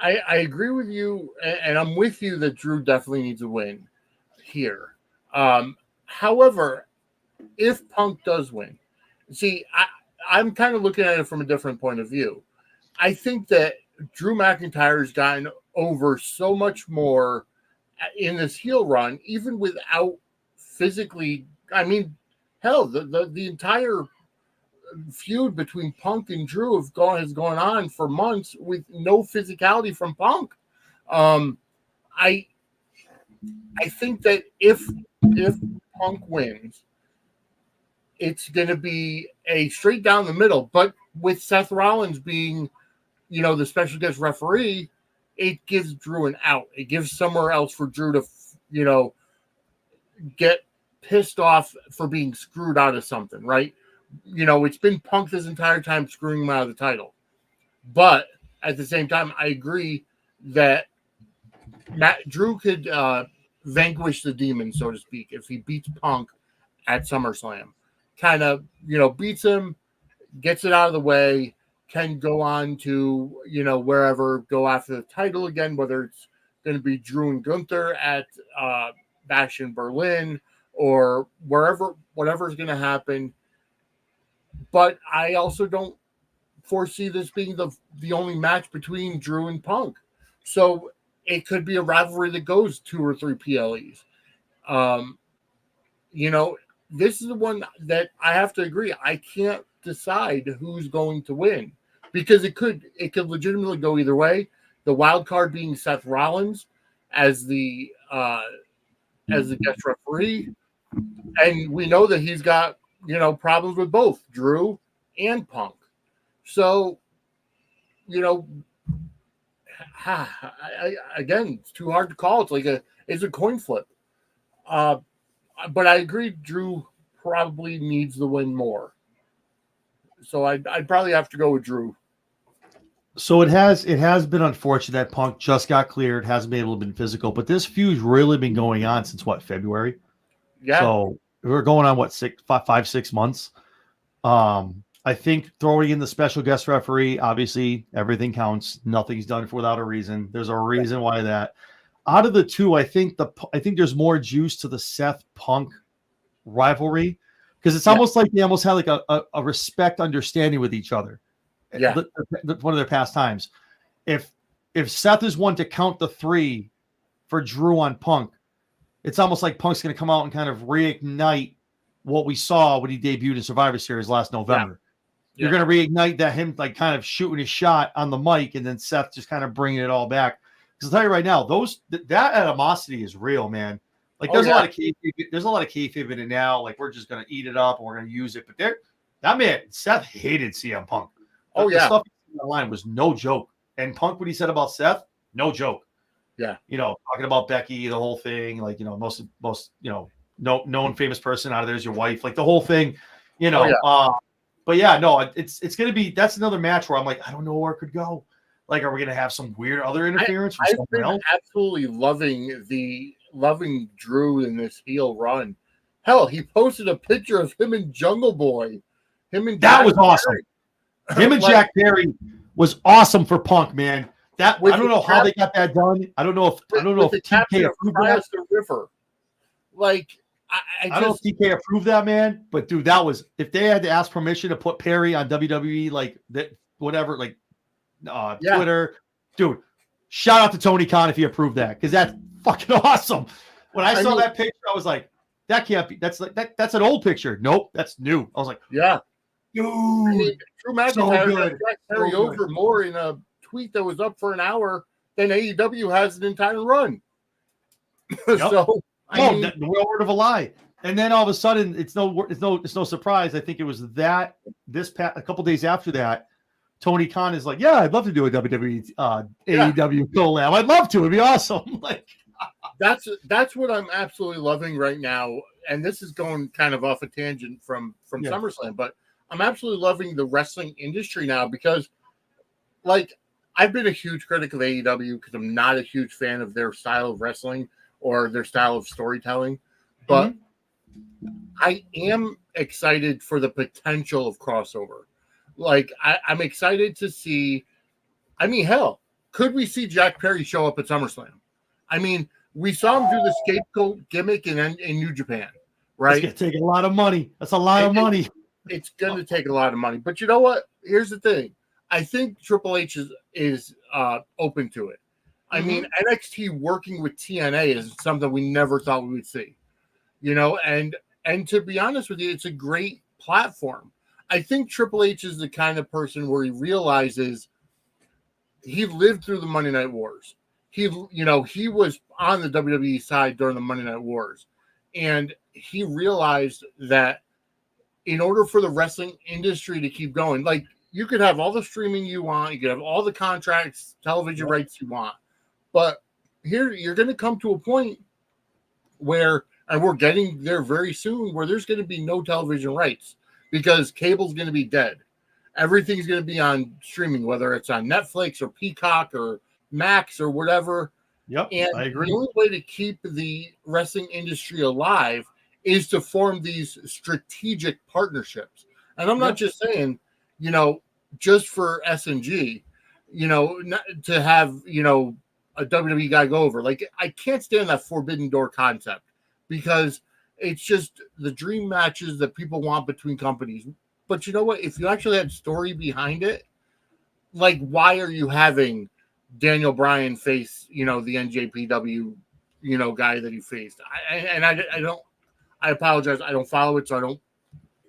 I agree with you, and I'm with you that Drew definitely needs a win here. However, if Punk does win, see, I'm kind of looking at it from a different point of view. I think that Drew McIntyre has gotten over so much more in this heel run, even without physically. I mean, hell, the entire feud between Punk and Drew has gone on for months with no physicality from Punk. I think that if Punk wins, it's going to be a straight down the middle. But with Seth Rollins being, the special guest referee, it gives Drew an out. It gives somewhere else for Drew to, get pissed off for being screwed out of something, right? It's been Punk this entire time screwing him out of the title. But at the same time, I agree that Drew could vanquish the demon, so to speak, if he beats Punk at SummerSlam. Kind of, beats him, gets it out of the way, can go on to, wherever, go after the title again, whether it's going to be Drew and Gunther at Bash in Berlin or wherever, whatever's going to happen. But I also don't foresee this being the only match between Drew and Punk. So it could be a rivalry that goes 2 or 3 PLEs. This is the one that I have to agree. I can't decide who's going to win because it could legitimately go either way. The wild card being Seth Rollins as the guest referee, and we know that he's got problems with both Drew and Punk. So, again, it's too hard to call. It's a coin flip. But I agree, Drew probably needs the win more. So I'd probably have to go with Drew. So it has been unfortunate that Punk just got cleared, hasn't been able to be physical, but this feud's really been going on since February? Yeah. So we're going on 5-6 months. I think throwing in the special guest referee, obviously everything counts. Nothing's done without a reason. There's a reason why that. Out of the two, I think there's more juice to the Seth Punk rivalry because it's almost like they almost had like a respect understanding with each other. Yeah. One of their past times. If Seth is one to count the 3 for Drew on Punk, it's almost like Punk's going to come out and kind of reignite what we saw when he debuted in Survivor Series last November. You're going to reignite that him like kind of shooting his shot on the mic, and then Seth just kind of bringing it all back. Because I'll tell you right now, that animosity is real, man. Like there's a lot of kayfabe in it now. Like we're just going to eat it up and we're going to use it. But that man, Seth hated CM Punk. The stuff online was no joke. And Punk, what he said about Seth, no joke. Yeah. Talking about Becky, the whole thing, like, most, known famous person out of there is your wife, like the whole thing, but yeah, no, it's going to be, that's another match where I'm like, I don't know where it could go. Like, are we going to have some weird other interference from someone else? Absolutely loving Drew in this heel run. Hell, he posted a picture of him and Jungle Boy. That was awesome. Him and Jack Perry was awesome for Punk, man. I don't know how they got that done. I don't know if TK approved that. The river. Like, I don't know if TK approved that, man. But dude, that was, if they had to ask permission to put Perry on WWE, like that, whatever, like Twitter, dude. Shout out to Tony Khan if he approved that, because that's fucking awesome. When I saw that picture, I was like, that can't be. That's like that's an old picture. Nope, that's new. I was like, yeah, dude, Drew McIntyre got Perry over more in a tweet that was up for an hour than AEW has an entire run. So no word of a lie. And then all of a sudden, it's no surprise. I think it was a couple days after that, Tony Khan is like, yeah, I'd love to do a WWE AEW collab. I'd love to. It'd be awesome. Like that's what I'm absolutely loving right now. And this is going kind of off a tangent from SummerSlam, but I'm absolutely loving the wrestling industry now because, like, I've been a huge critic of AEW because I'm not a huge fan of their style of wrestling or their style of storytelling, but I am excited for the potential of crossover. Like, I'm excited to see. I mean, hell, could we see Jack Perry show up at SummerSlam? I mean, we saw him do the scapegoat gimmick in New Japan, right? It's going to take a lot of money. That's a lot of money. It's going to take a lot of money. But you know what? Here's the thing. I think Triple H is open to it. I mean, NXT working with TNA is something we never thought we would see. And to be honest with you, it's a great platform. I think Triple H is the kind of person where he realizes he lived through the Monday Night Wars. He was on the WWE side during the Monday Night Wars. And he realized that in order for the wrestling industry to keep going, like, you could have all the streaming you want, you could have all the contracts, television rights you want, but here you're going to come to a point where, and we're getting there very soon, where there's going to be no television rights because cable's going to be dead. Everything's going to be on streaming, whether it's on Netflix or Peacock or Max or whatever. Yep, and I agree. The only way to keep the wrestling industry alive is to form these strategic partnerships. And I'm not just saying, just for SNG, to have, a WWE guy go over. Like, I can't stand that Forbidden Door concept because it's just the dream matches that people want between companies. But you know what? If you actually had story behind it, like, why are you having Daniel Bryan face, the NJPW, guy that he faced? I apologize. I don't follow it, so I don't,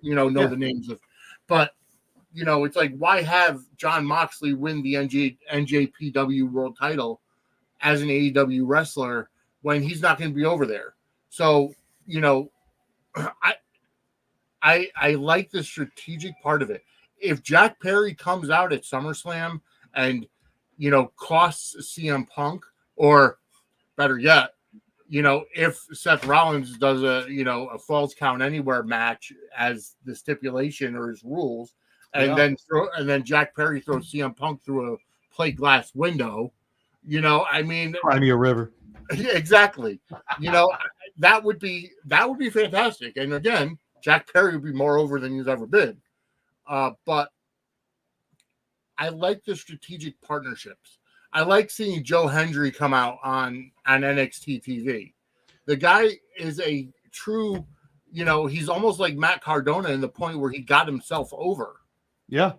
know the names of, but it's like, why have John Moxley win the NJPW world title as an AEW wrestler when he's not going to be over there? So, I like the strategic part of it. If Jack Perry comes out at SummerSlam and, costs CM Punk, or better yet, if Seth Rollins does a Falls Count Anywhere match as the stipulation or his rules, and then Jack Perry throws CM Punk through a plate glass window, I mean, Cry me a river. Exactly. That would be fantastic. And again, Jack Perry would be more over than he's ever been. But I like the strategic partnerships. I like seeing Joe Hendry come out on NXT TV. The guy is a true, he's almost like Matt Cardona in the point where he got himself over. Yeah.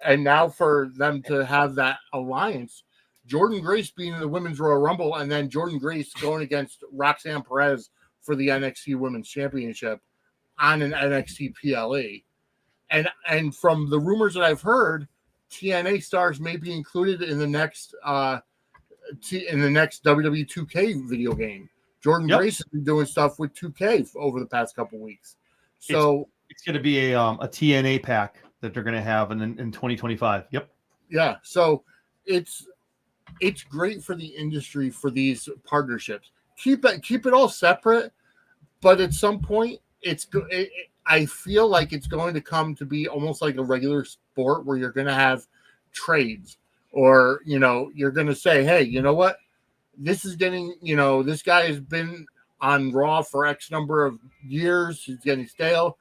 And now for them to have that alliance, Jordan Grace being in the Women's Royal Rumble, and then Jordan Grace going against Roxanne Perez for the NXT Women's Championship on an NXT PLE. And from the rumors that I've heard, TNA stars may be included in the next WWE 2K video game. Jordan Grace has been doing stuff with 2K over the past couple weeks. So it's going to be a TNA pack that they're going to have in 2025. Yep. Yeah. So it's great for the industry for these partnerships. Keep it all separate, but at some point I feel like it's going to come to be almost like a regular sport where you're going to have trades, or you're going to say, hey, you know what? This is getting, this guy has been on Raw for X number of years. He's getting stale.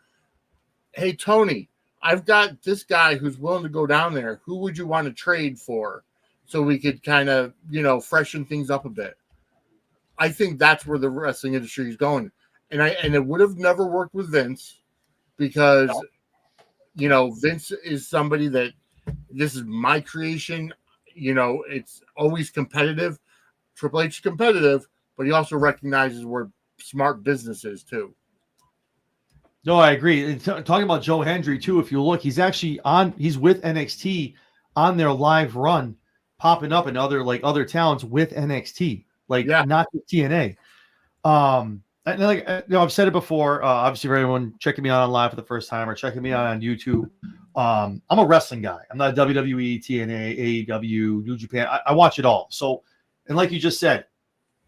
Hey, Tony, I've got this guy who's willing to go down there. Who would you want to trade for? So we could kind of, freshen things up a bit. I think that's where the wrestling industry is going. And it would have never worked with Vince because, Vince is somebody that this is my creation. It's always competitive. Triple H is competitive, but he also recognizes where smart business is too. No, I agree. Talking about Joe Hendry too, if you look, he's actually he's with NXT on their live run, popping up in other towns with NXT, not with TNA. And I've said it before. Obviously, for everyone checking me out on live for the first time or checking me out on YouTube, I'm a wrestling guy. I'm not a WWE, TNA, AEW, New Japan. I watch it all. So, and like you just said,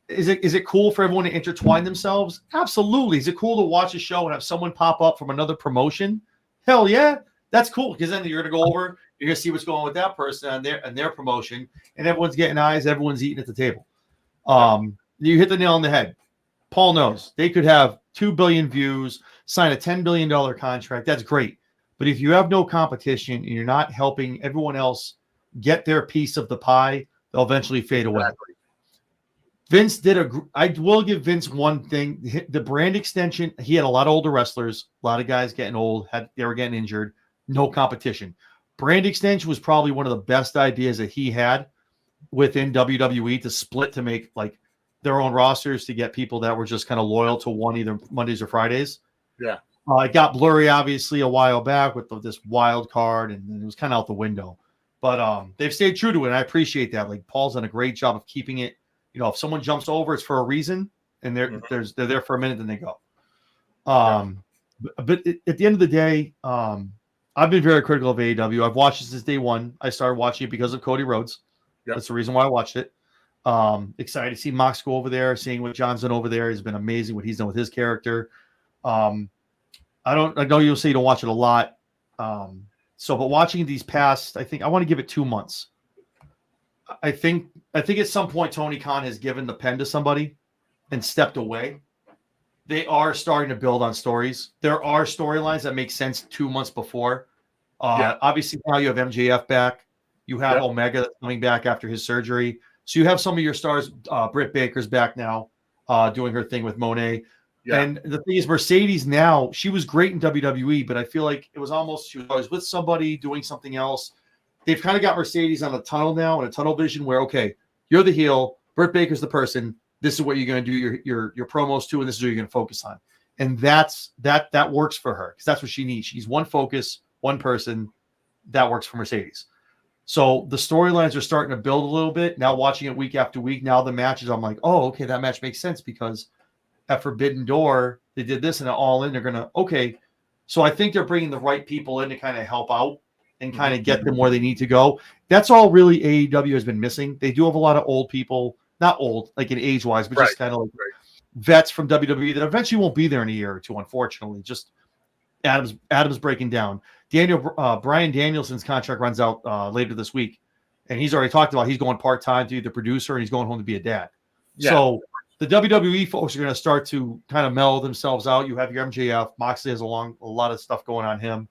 is it cool for everyone to intertwine themselves? Absolutely. Is it cool to watch a show and have someone pop up from another promotion? Hell yeah, that's cool, because then you're gonna go over, you're gonna see what's going on with that person and their promotion, and everyone's getting eyes, everyone's eating at the table. You hit the nail on the head. Paul knows they could have 2 billion views, sign a $10 billion contract. That's great. But if you have no competition and you're not helping everyone else get their piece of the pie, they'll eventually fade away. Exactly. Vince I will give Vince one thing. The brand extension, he had a lot of older wrestlers, a lot of guys getting old, they were getting injured, no competition. Brand extension was probably one of the best ideas that he had within WWE, to split, to make their own rosters, to get people that were just kind of loyal to one, either Mondays or Fridays. Yeah. It got blurry, obviously, a while back with this wild card, and it was kind of out the window. But they've stayed true to it, and I appreciate that. Paul's done a great job of keeping it. If someone jumps over, it's for a reason, and they're there for a minute, then they go. But at the end of the day, I've been very critical of AEW. I've watched it since day one. I started watching it because of Cody Rhodes. Yep. That's the reason why I watched it. Excited to see Mox go over there, seeing what John's done over there has been amazing, what he's done with his character. I know you'll say you don't watch it a lot. But watching these past, I want to give it 2 months. I think at some point Tony Khan has given the pen to somebody and stepped away. They are starting to build on stories. There are storylines that make sense 2 months before. Obviously now you have MJF back. You have Omega that's coming back after his surgery. So you have some of your stars. Britt Baker's back now, doing her thing with Monet. Yeah. And the thing is, Mercedes now, she was great in WWE, but I feel like it was almost, she was always with somebody doing something else. They've kind of got Mercedes on a tunnel now, and a tunnel vision where, okay, you're the heel, Britt Baker's the person. This is what you're going to do your promos to, and this is what you're going to focus on. And that works for her, because that's what she needs. She's one focus, one person. That works for Mercedes. So the storylines are starting to build a little bit. Now watching it week after week, now the matches, I'm like, oh, okay, that match makes sense, because at Forbidden Door, they did this, and All In, they're going to, okay. So I think they're bringing the right people in to kind of help out and kind of get them where they need to go. That's all really AEW has been missing. They do have a lot of old people, not old, like in age-wise, but just kind of like vets from WWE that eventually won't be there in a year or two, unfortunately. Just Adam's breaking down. Brian Danielson's contract runs out later this week, and he's already talked about he's going part-time to be the producer, and he's going home to be a dad. Yeah. So the WWE folks are going to start to kind of mellow themselves out. You have your MJF. Moxley has a lot of stuff going on him.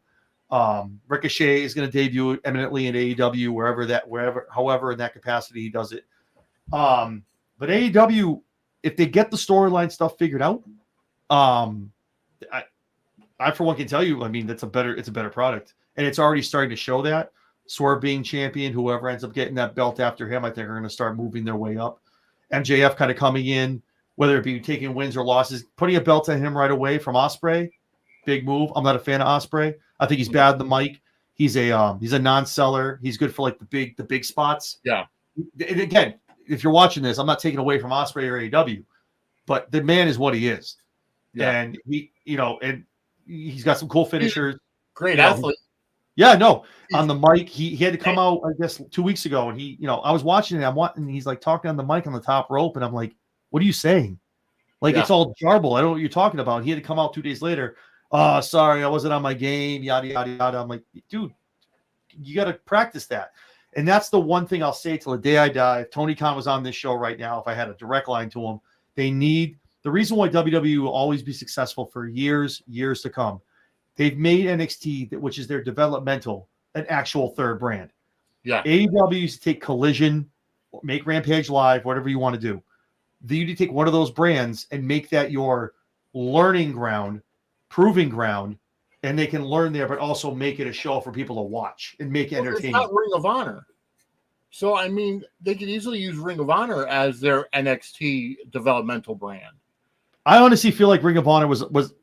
Ricochet is going to debut eminently in AEW, however in that capacity he does it. But AEW, if they get the storyline stuff figured out, I for one can tell you, I mean, it's a better product, and it's already starting to show that. Swerve being champion, whoever ends up getting that belt after him, I think are going to start moving their way up. MJF kind of coming in, whether it be taking wins or losses, putting a belt on him right away from Ospreay, big move. I'm not a fan of Ospreay. I think he's bad in the mic. He's a non-seller. He's good for like the big spots. Yeah. And again, if you're watching this, I'm not taking away from Ospreay or AEW, but the man is what he is. Yeah. And and he's got some cool finishers. Great athlete. Yeah, no. On the mic, he had to come out, I guess, 2 weeks ago, and I was watching it. And he's like talking on the mic on the top rope, and I'm like, "What are you saying?" Like it's all jarble. I don't know what you're talking about. He had to come out 2 days later. Oh, sorry, I wasn't on my game. Yada yada yada. I'm like, dude, you got to practice that. And that's the one thing I'll say till the day I die. If Tony Khan was on this show right now, if I had a direct line to him, they need the reason why WWE will always be successful for years to come. They've made NXT, which is their developmental, an actual third brand. Yeah. AEW used to take Collision, make Rampage Live, whatever you want to do. You need to take one of those brands and make that your learning ground, proving ground, and they can learn there, but also make it a show for people to watch and make it entertaining. It's not Ring of Honor. So, I mean, they could easily use Ring of Honor as their NXT developmental brand. I honestly feel like Ring of Honor was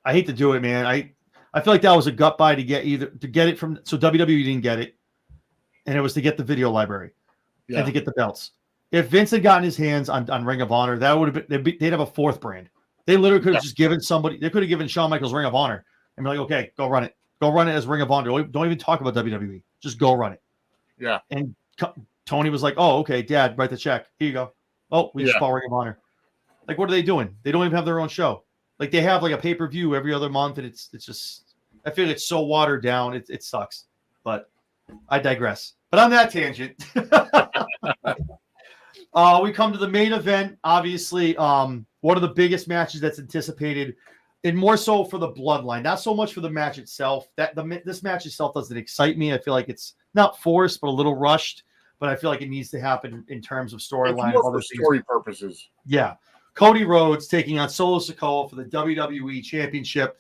I hate to do it, man. I feel like that was a gut buy to get it from, so WWE didn't get it, and it was to get the video library and to get the belts. If Vince had gotten his hands on Ring of Honor, that would have been, they'd have a fourth brand. They literally could have just given somebody, they could have given Shawn Michaels Ring of Honor and be like, okay, go run it. Go run it as Ring of Honor. Don't even talk about WWE. Just go run it. Yeah. And Tony was like, oh, okay, Dad, write the check. Here you go. Oh, we just call Ring of Honor. Like, what are they doing? They don't even have their own show. Like, they have like a pay-per-view every other month, and it's just, I feel like it's so watered down. It sucks. But I digress. But on that tangent, we come to the main event. Obviously, one of the biggest matches that's anticipated, and more so for the bloodline, not so much for the match itself. This match itself doesn't excite me. I feel like it's not forced, but a little rushed. But I feel like it needs to happen in terms of storyline. For story purposes. Yeah. Cody Rhodes taking on Solo Sikoa for the WWE Championship.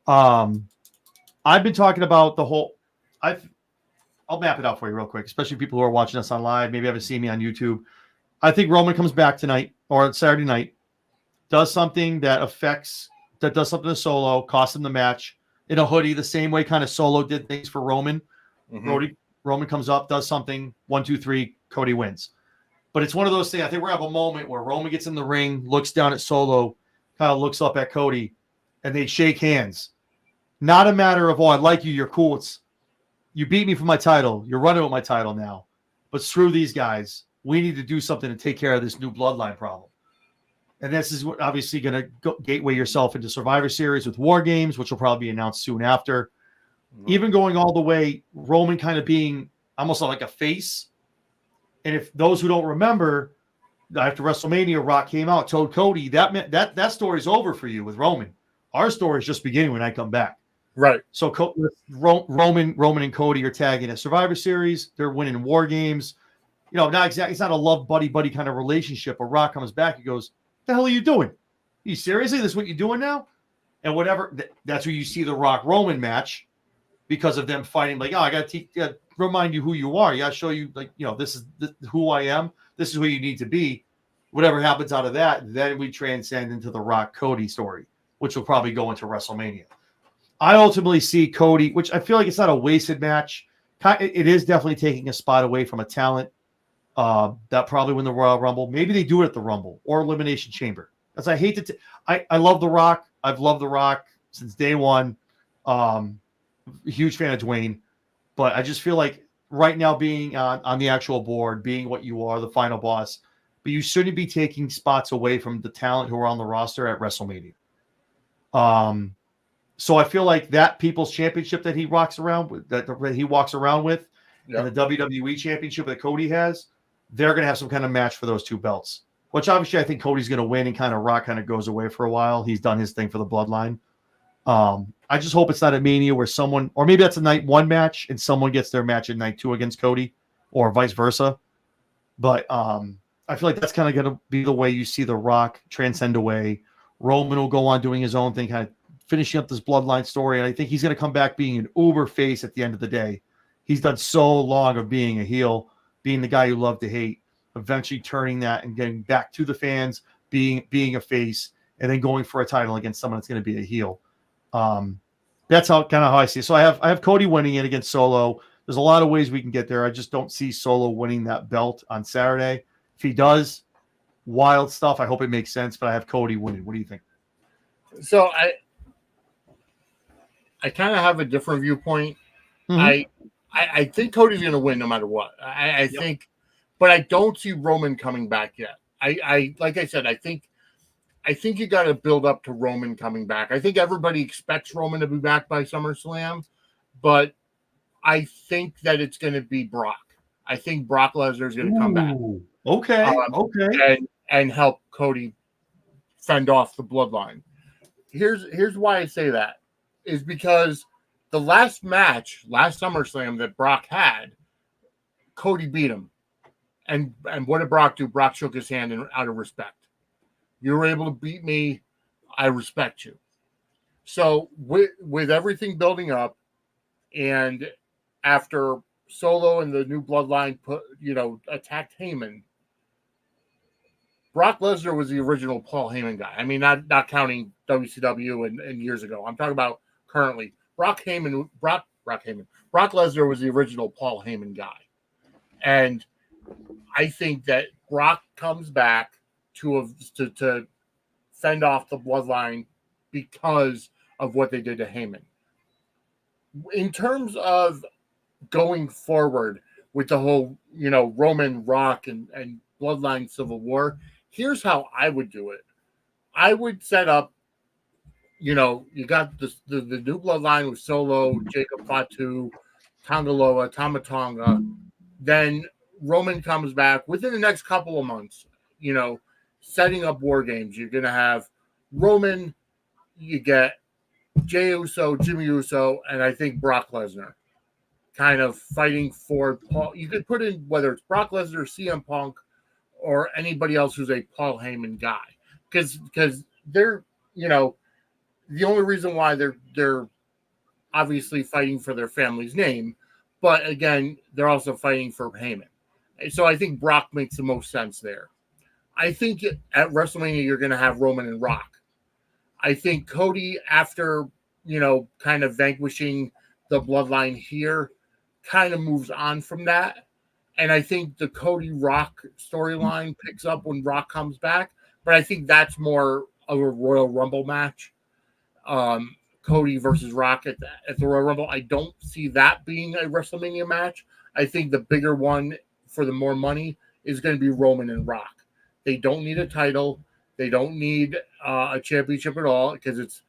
I've been talking about the whole. I'll map it out for you real quick, especially people who are watching us on live. Maybe haven't seen me on YouTube. I think Roman comes back tonight or Saturday night, does something does something to Solo, costs him the match in a hoodie, the same way kind of Solo did things for Roman. Mm-hmm. Roman comes up, does something, 1, 2, 3, Cody wins. But it's one of those things. I think we're going to have a moment where Roman gets in the ring, looks down at Solo, kind of looks up at Cody, and they shake hands. Not a matter of, oh, I like you, you're cool. It's, you beat me for my title. You're running with my title now. But screw these guys. We need to do something to take care of this new bloodline problem. And this is what obviously going to gateway yourself into Survivor Series with War Games, which will probably be announced soon after. Mm-hmm. Even going all the way, Roman kind of being almost like a face. And if those who don't remember, after WrestleMania, Rock came out, told Cody that story's over for you with Roman. Our story is just beginning when I come back. Right. So Roman and Cody are tagging a Survivor Series. They're winning War Games. You know, not exactly. It's not a love buddy kind of relationship. But Rock comes back. He goes, "The hell are you doing? Are you seriously? This is what you're doing now?" And whatever. That's where you see the Rock Roman match because of them fighting. Like, oh, I got to remind you who you are. Yeah, show you, like, you know, this is who I am. This is who you need to be. Whatever happens out of that, then we transcend into the Rock Cody story, which will probably go into WrestleMania. I ultimately see Cody, which I feel like it's not a wasted match. It is definitely taking a spot away from a talent that probably win the Royal Rumble. Maybe they do it at the Rumble or Elimination Chamber. As I hate to, I love The Rock. I've loved The Rock since day one. Huge fan of Dwayne, but I just feel like right now being on the actual board, being what you are, the final boss, but you shouldn't be taking spots away from the talent who are on the roster at WrestleMania. So I feel like that People's Championship that he walks around with, and the WWE Championship that Cody has, they're going to have some kind of match for those two belts, which obviously I think Cody's going to win, and kind of Rock kind of goes away for a while. He's done his thing for the bloodline. I just hope it's not a Mania where someone, or maybe that's a night one match and someone gets their match at night two against Cody, or vice versa. But I feel like that's kind of going to be the way you see The Rock transcend away. Roman will go on doing his own thing, kind of finishing up this bloodline story. And I think he's going to come back being an uber face at the end of the day. He's done so long of being a heel, being the guy you love to hate, eventually turning that and getting back to the fans, being a face, and then going for a title against someone that's going to be a heel. That's how I see it. So I have Cody winning it against Solo. There's a lot of ways we can get there. I just don't see Solo winning that belt on Saturday. If he does, wild stuff. I hope it makes sense, but I have Cody winning. What do you think? So I kind of have a different viewpoint. I think Cody's going to win no matter what. I think, but I don't see Roman coming back yet. I like I said, I think you got to build up to Roman coming back. I think everybody expects Roman to be back by SummerSlam, but I think that it's going to be Brock. I think Brock Lesnar is going to come back. Okay. And help Cody fend off the bloodline. Here's why I say that is because the last SummerSlam that Brock had, Cody beat him. And what did Brock do? Brock shook his hand out of respect. You were able to beat me. I respect you. So with everything building up, and after Solo and the new bloodline attacked Heyman, Brock Lesnar was the original Paul Heyman guy. I mean, not counting WCW and years ago. I'm talking about currently. Brock Lesnar was the original Paul Heyman guy. And I think that Brock comes back to fend off the bloodline because of what they did to Heyman. In terms of going forward with the whole, Roman Rock and bloodline civil war, here's how I would do it. I would set up, you got the new bloodline with Solo, Jacob Fatu, Tongaloa, Tamatonga. Then Roman comes back within the next couple of months, setting up war games. You're going to have Roman, you get Jey Uso, Jimmy Uso, and I think Brock Lesnar kind of fighting for Paul. You could put in whether it's Brock Lesnar, CM Punk, or anybody else who's a Paul Heyman guy. Because they're, the only reason why they're obviously fighting for their family's name, but again, they're also fighting for Heyman. So I think Brock makes the most sense there. I think at WrestleMania, you're going to have Roman and Rock. I think Cody, after, kind of vanquishing the bloodline here, kind of moves on from that. And I think the Cody Rock storyline picks up when Rock comes back. But I think that's more of a Royal Rumble match. Cody versus Rock at the Royal Rumble. I don't see that being a WrestleMania match. I think the bigger one for the more money is going to be Roman and Rock. They don't need a title. They don't need a championship at all because it's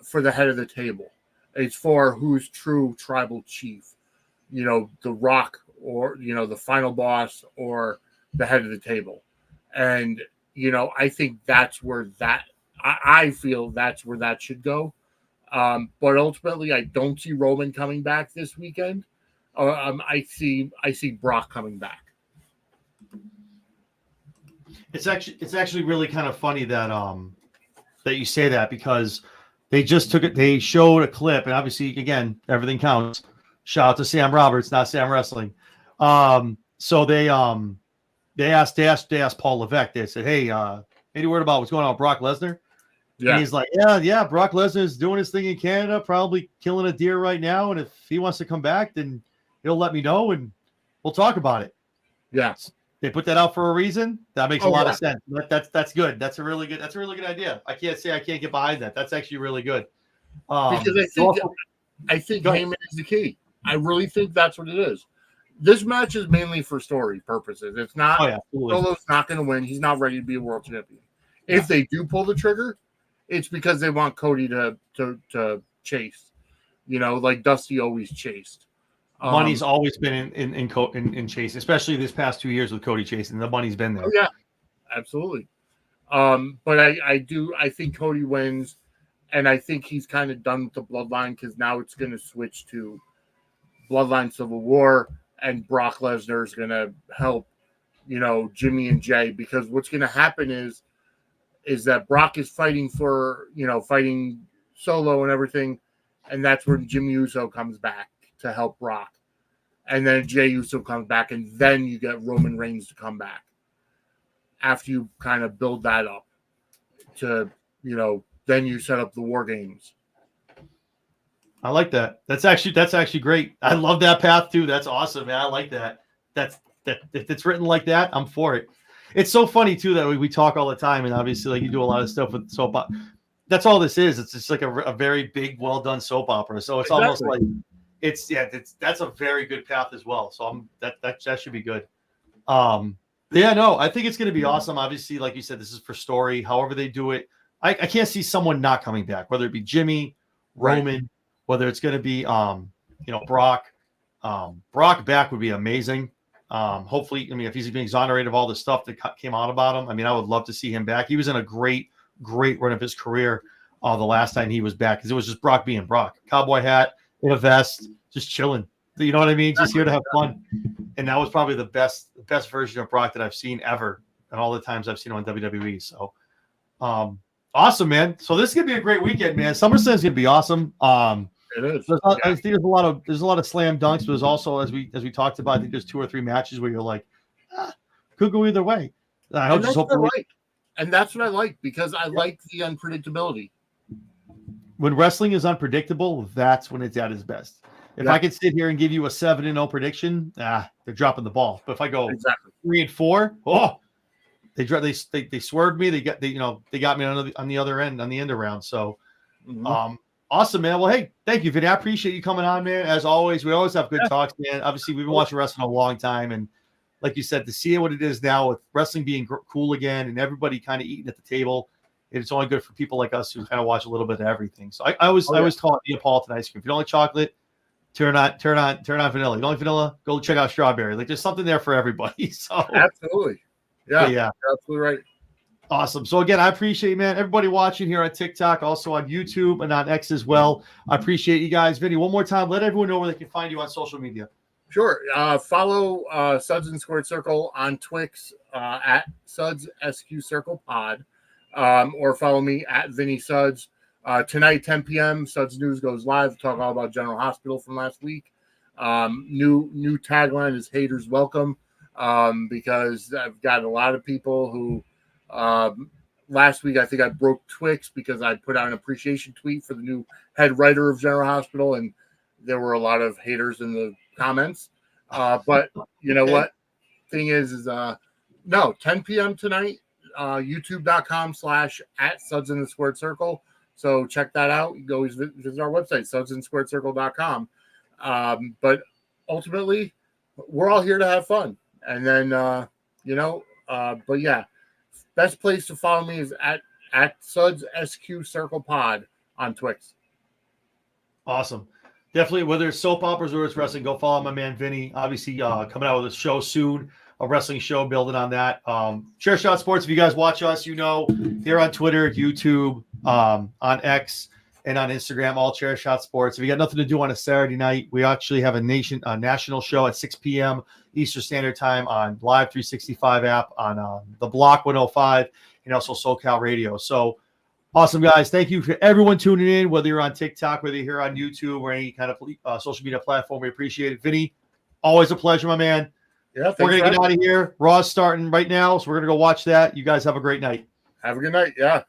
for the head of the table. It's for who's true tribal chief. The Rock or, the final boss or the head of the table. And, I think that's where I feel that's where that should go. But ultimately, I don't see Roman coming back this weekend. I see Brock coming back. It's actually really kind of funny that that you say that because they just took it. They showed a clip, and obviously, again, everything counts. Shout out to Sam Roberts, not Sam Wrestling. So they asked Paul Levesque. They said, "Hey, any word about what's going on with Brock Lesnar?" Yeah. And he's like, "Yeah. Brock Lesnar is doing his thing in Canada, probably killing a deer right now. And if he wants to come back, then he'll let me know, and we'll talk about it." Yeah. They put that out for a reason. That makes a lot of sense. That's good. That's a really good idea. I can't say I can't get behind that. That's actually really good. Because I think Heyman is the key. I really think that's what it is. This match is mainly for story purposes. It's not. Solo's not going to win. He's not ready to be a world champion. Yeah. If they do pull the trigger, it's because they want Cody to chase. Like Dusty always chased. Money's always been in chase, especially this past 2 years with Cody chasing. The money's been there. Oh, yeah, absolutely. But I think Cody wins, and I think he's kind of done with the bloodline because now it's going to switch to Bloodline Civil War, and Brock Lesnar is going to help, Jimmy and Jay, because what's going to happen is that Brock is fighting Solo and everything, and that's when Jim Uso comes back to help Brock, and then Jey Uso comes back, and then you get Roman Reigns to come back after you kind of build that up to, then you set up the War Games. I like that. That's actually great. I love that path too. That's awesome, man. I like that. That if it's written like that, I'm for it. It's so funny too that we talk all the time, and obviously, like, you do a lot of stuff with soap opera. That's all this is. It's just like a very big, well done soap opera. So it's almost like that's a very good path as well. So that should be good. Yeah, no, I think it's going to be awesome. Obviously, like you said, this is for story. However they do it, I can't see someone not coming back, whether it be Jimmy, Roman, whether it's going to be Brock. Brock back would be amazing. Hopefully, I mean, if he's being exonerated of all the stuff that came out about him, I mean, I would love to see him back. He was in a great run of his career the last time he was back, because it was just Brock being Brock. Cowboy hat, in a vest, just chilling. You know what I mean? Just here to have fun. And that was probably the best version of Brock that I've seen ever, and all the times I've seen him on WWE. So awesome, man. So this is gonna be a great weekend, man. SummerSlam is gonna be awesome. It is. I think there's a lot of slam dunks, but there's also, as we talked about, I think there's 2 or 3 matches where you're like, could go either way. I just hope and that's what I like, because I like the unpredictability. When wrestling is unpredictable, that's when it's at its best. If I could sit here and give you a 7-0 prediction, they're dropping the ball. But if I go 3-4, they swerved me. They got me on the other end, on the end around. So, awesome, man. Well, hey, thank you, Vinny. I appreciate you coming on, man. As always, we always have good talks, man. Obviously, we've been watching wrestling a long time, and like you said, to see what it is now with wrestling being cool again and everybody kind of eating at the table, it's only good for people like us who kind of watch a little bit of everything. So I always call it Neapolitan ice cream. If you don't like chocolate, turn on vanilla. If you don't like vanilla, go check out strawberry. Like, there's something there for everybody. So absolutely, yeah, you're absolutely right. Awesome. So again, I appreciate, man, everybody watching here on TikTok, also on YouTube and on X as well. I appreciate you guys. Vinny, one more time, let everyone know where they can find you on social media. Sure. Follow Suds and Squared Circle on Twix at Suds SQ Circle Pod, or follow me at Vinny Suds. Tonight, 10 p.m., Suds News goes live. Talk all about General Hospital from last week. New tagline is "Haters Welcome," because I've got a lot of people who last week I think I broke Twix because I put out an appreciation tweet for the new head writer of General Hospital, and there were a lot of haters in the comments. But you know what? Thing is 10 p.m. tonight, youtube.com/@Suds in the Squared Circle. So check that out. You can always visit our website, sudsandsquaredcircle.com. But ultimately, we're all here to have fun. And then, but yeah, best place to follow me is at Suds SQ Circle Pod on Twix. Awesome. Definitely, whether it's soap operas or it's wrestling, go follow my man Vinny. Obviously, coming out with a show soon, a wrestling show, building on that. Chair Shot Sports, if you guys watch us, here on Twitter, YouTube, on X, and on Instagram, all Chair Shot Sports. If you got nothing to do on a Saturday night, we actually have a national show at 6 p.m. Eastern Standard Time on Live 365 app, on the Block 105, and also SoCal Radio. So awesome, guys. Thank you for everyone tuning in, whether you're on TikTok, whether you're here on YouTube, or any kind of social media platform. We appreciate it. Vinny, always a pleasure, my man. Yeah, we're going to get out of here. Raw's starting right now, so we're going to go watch that. You guys have a great night. Have a good night. Yeah.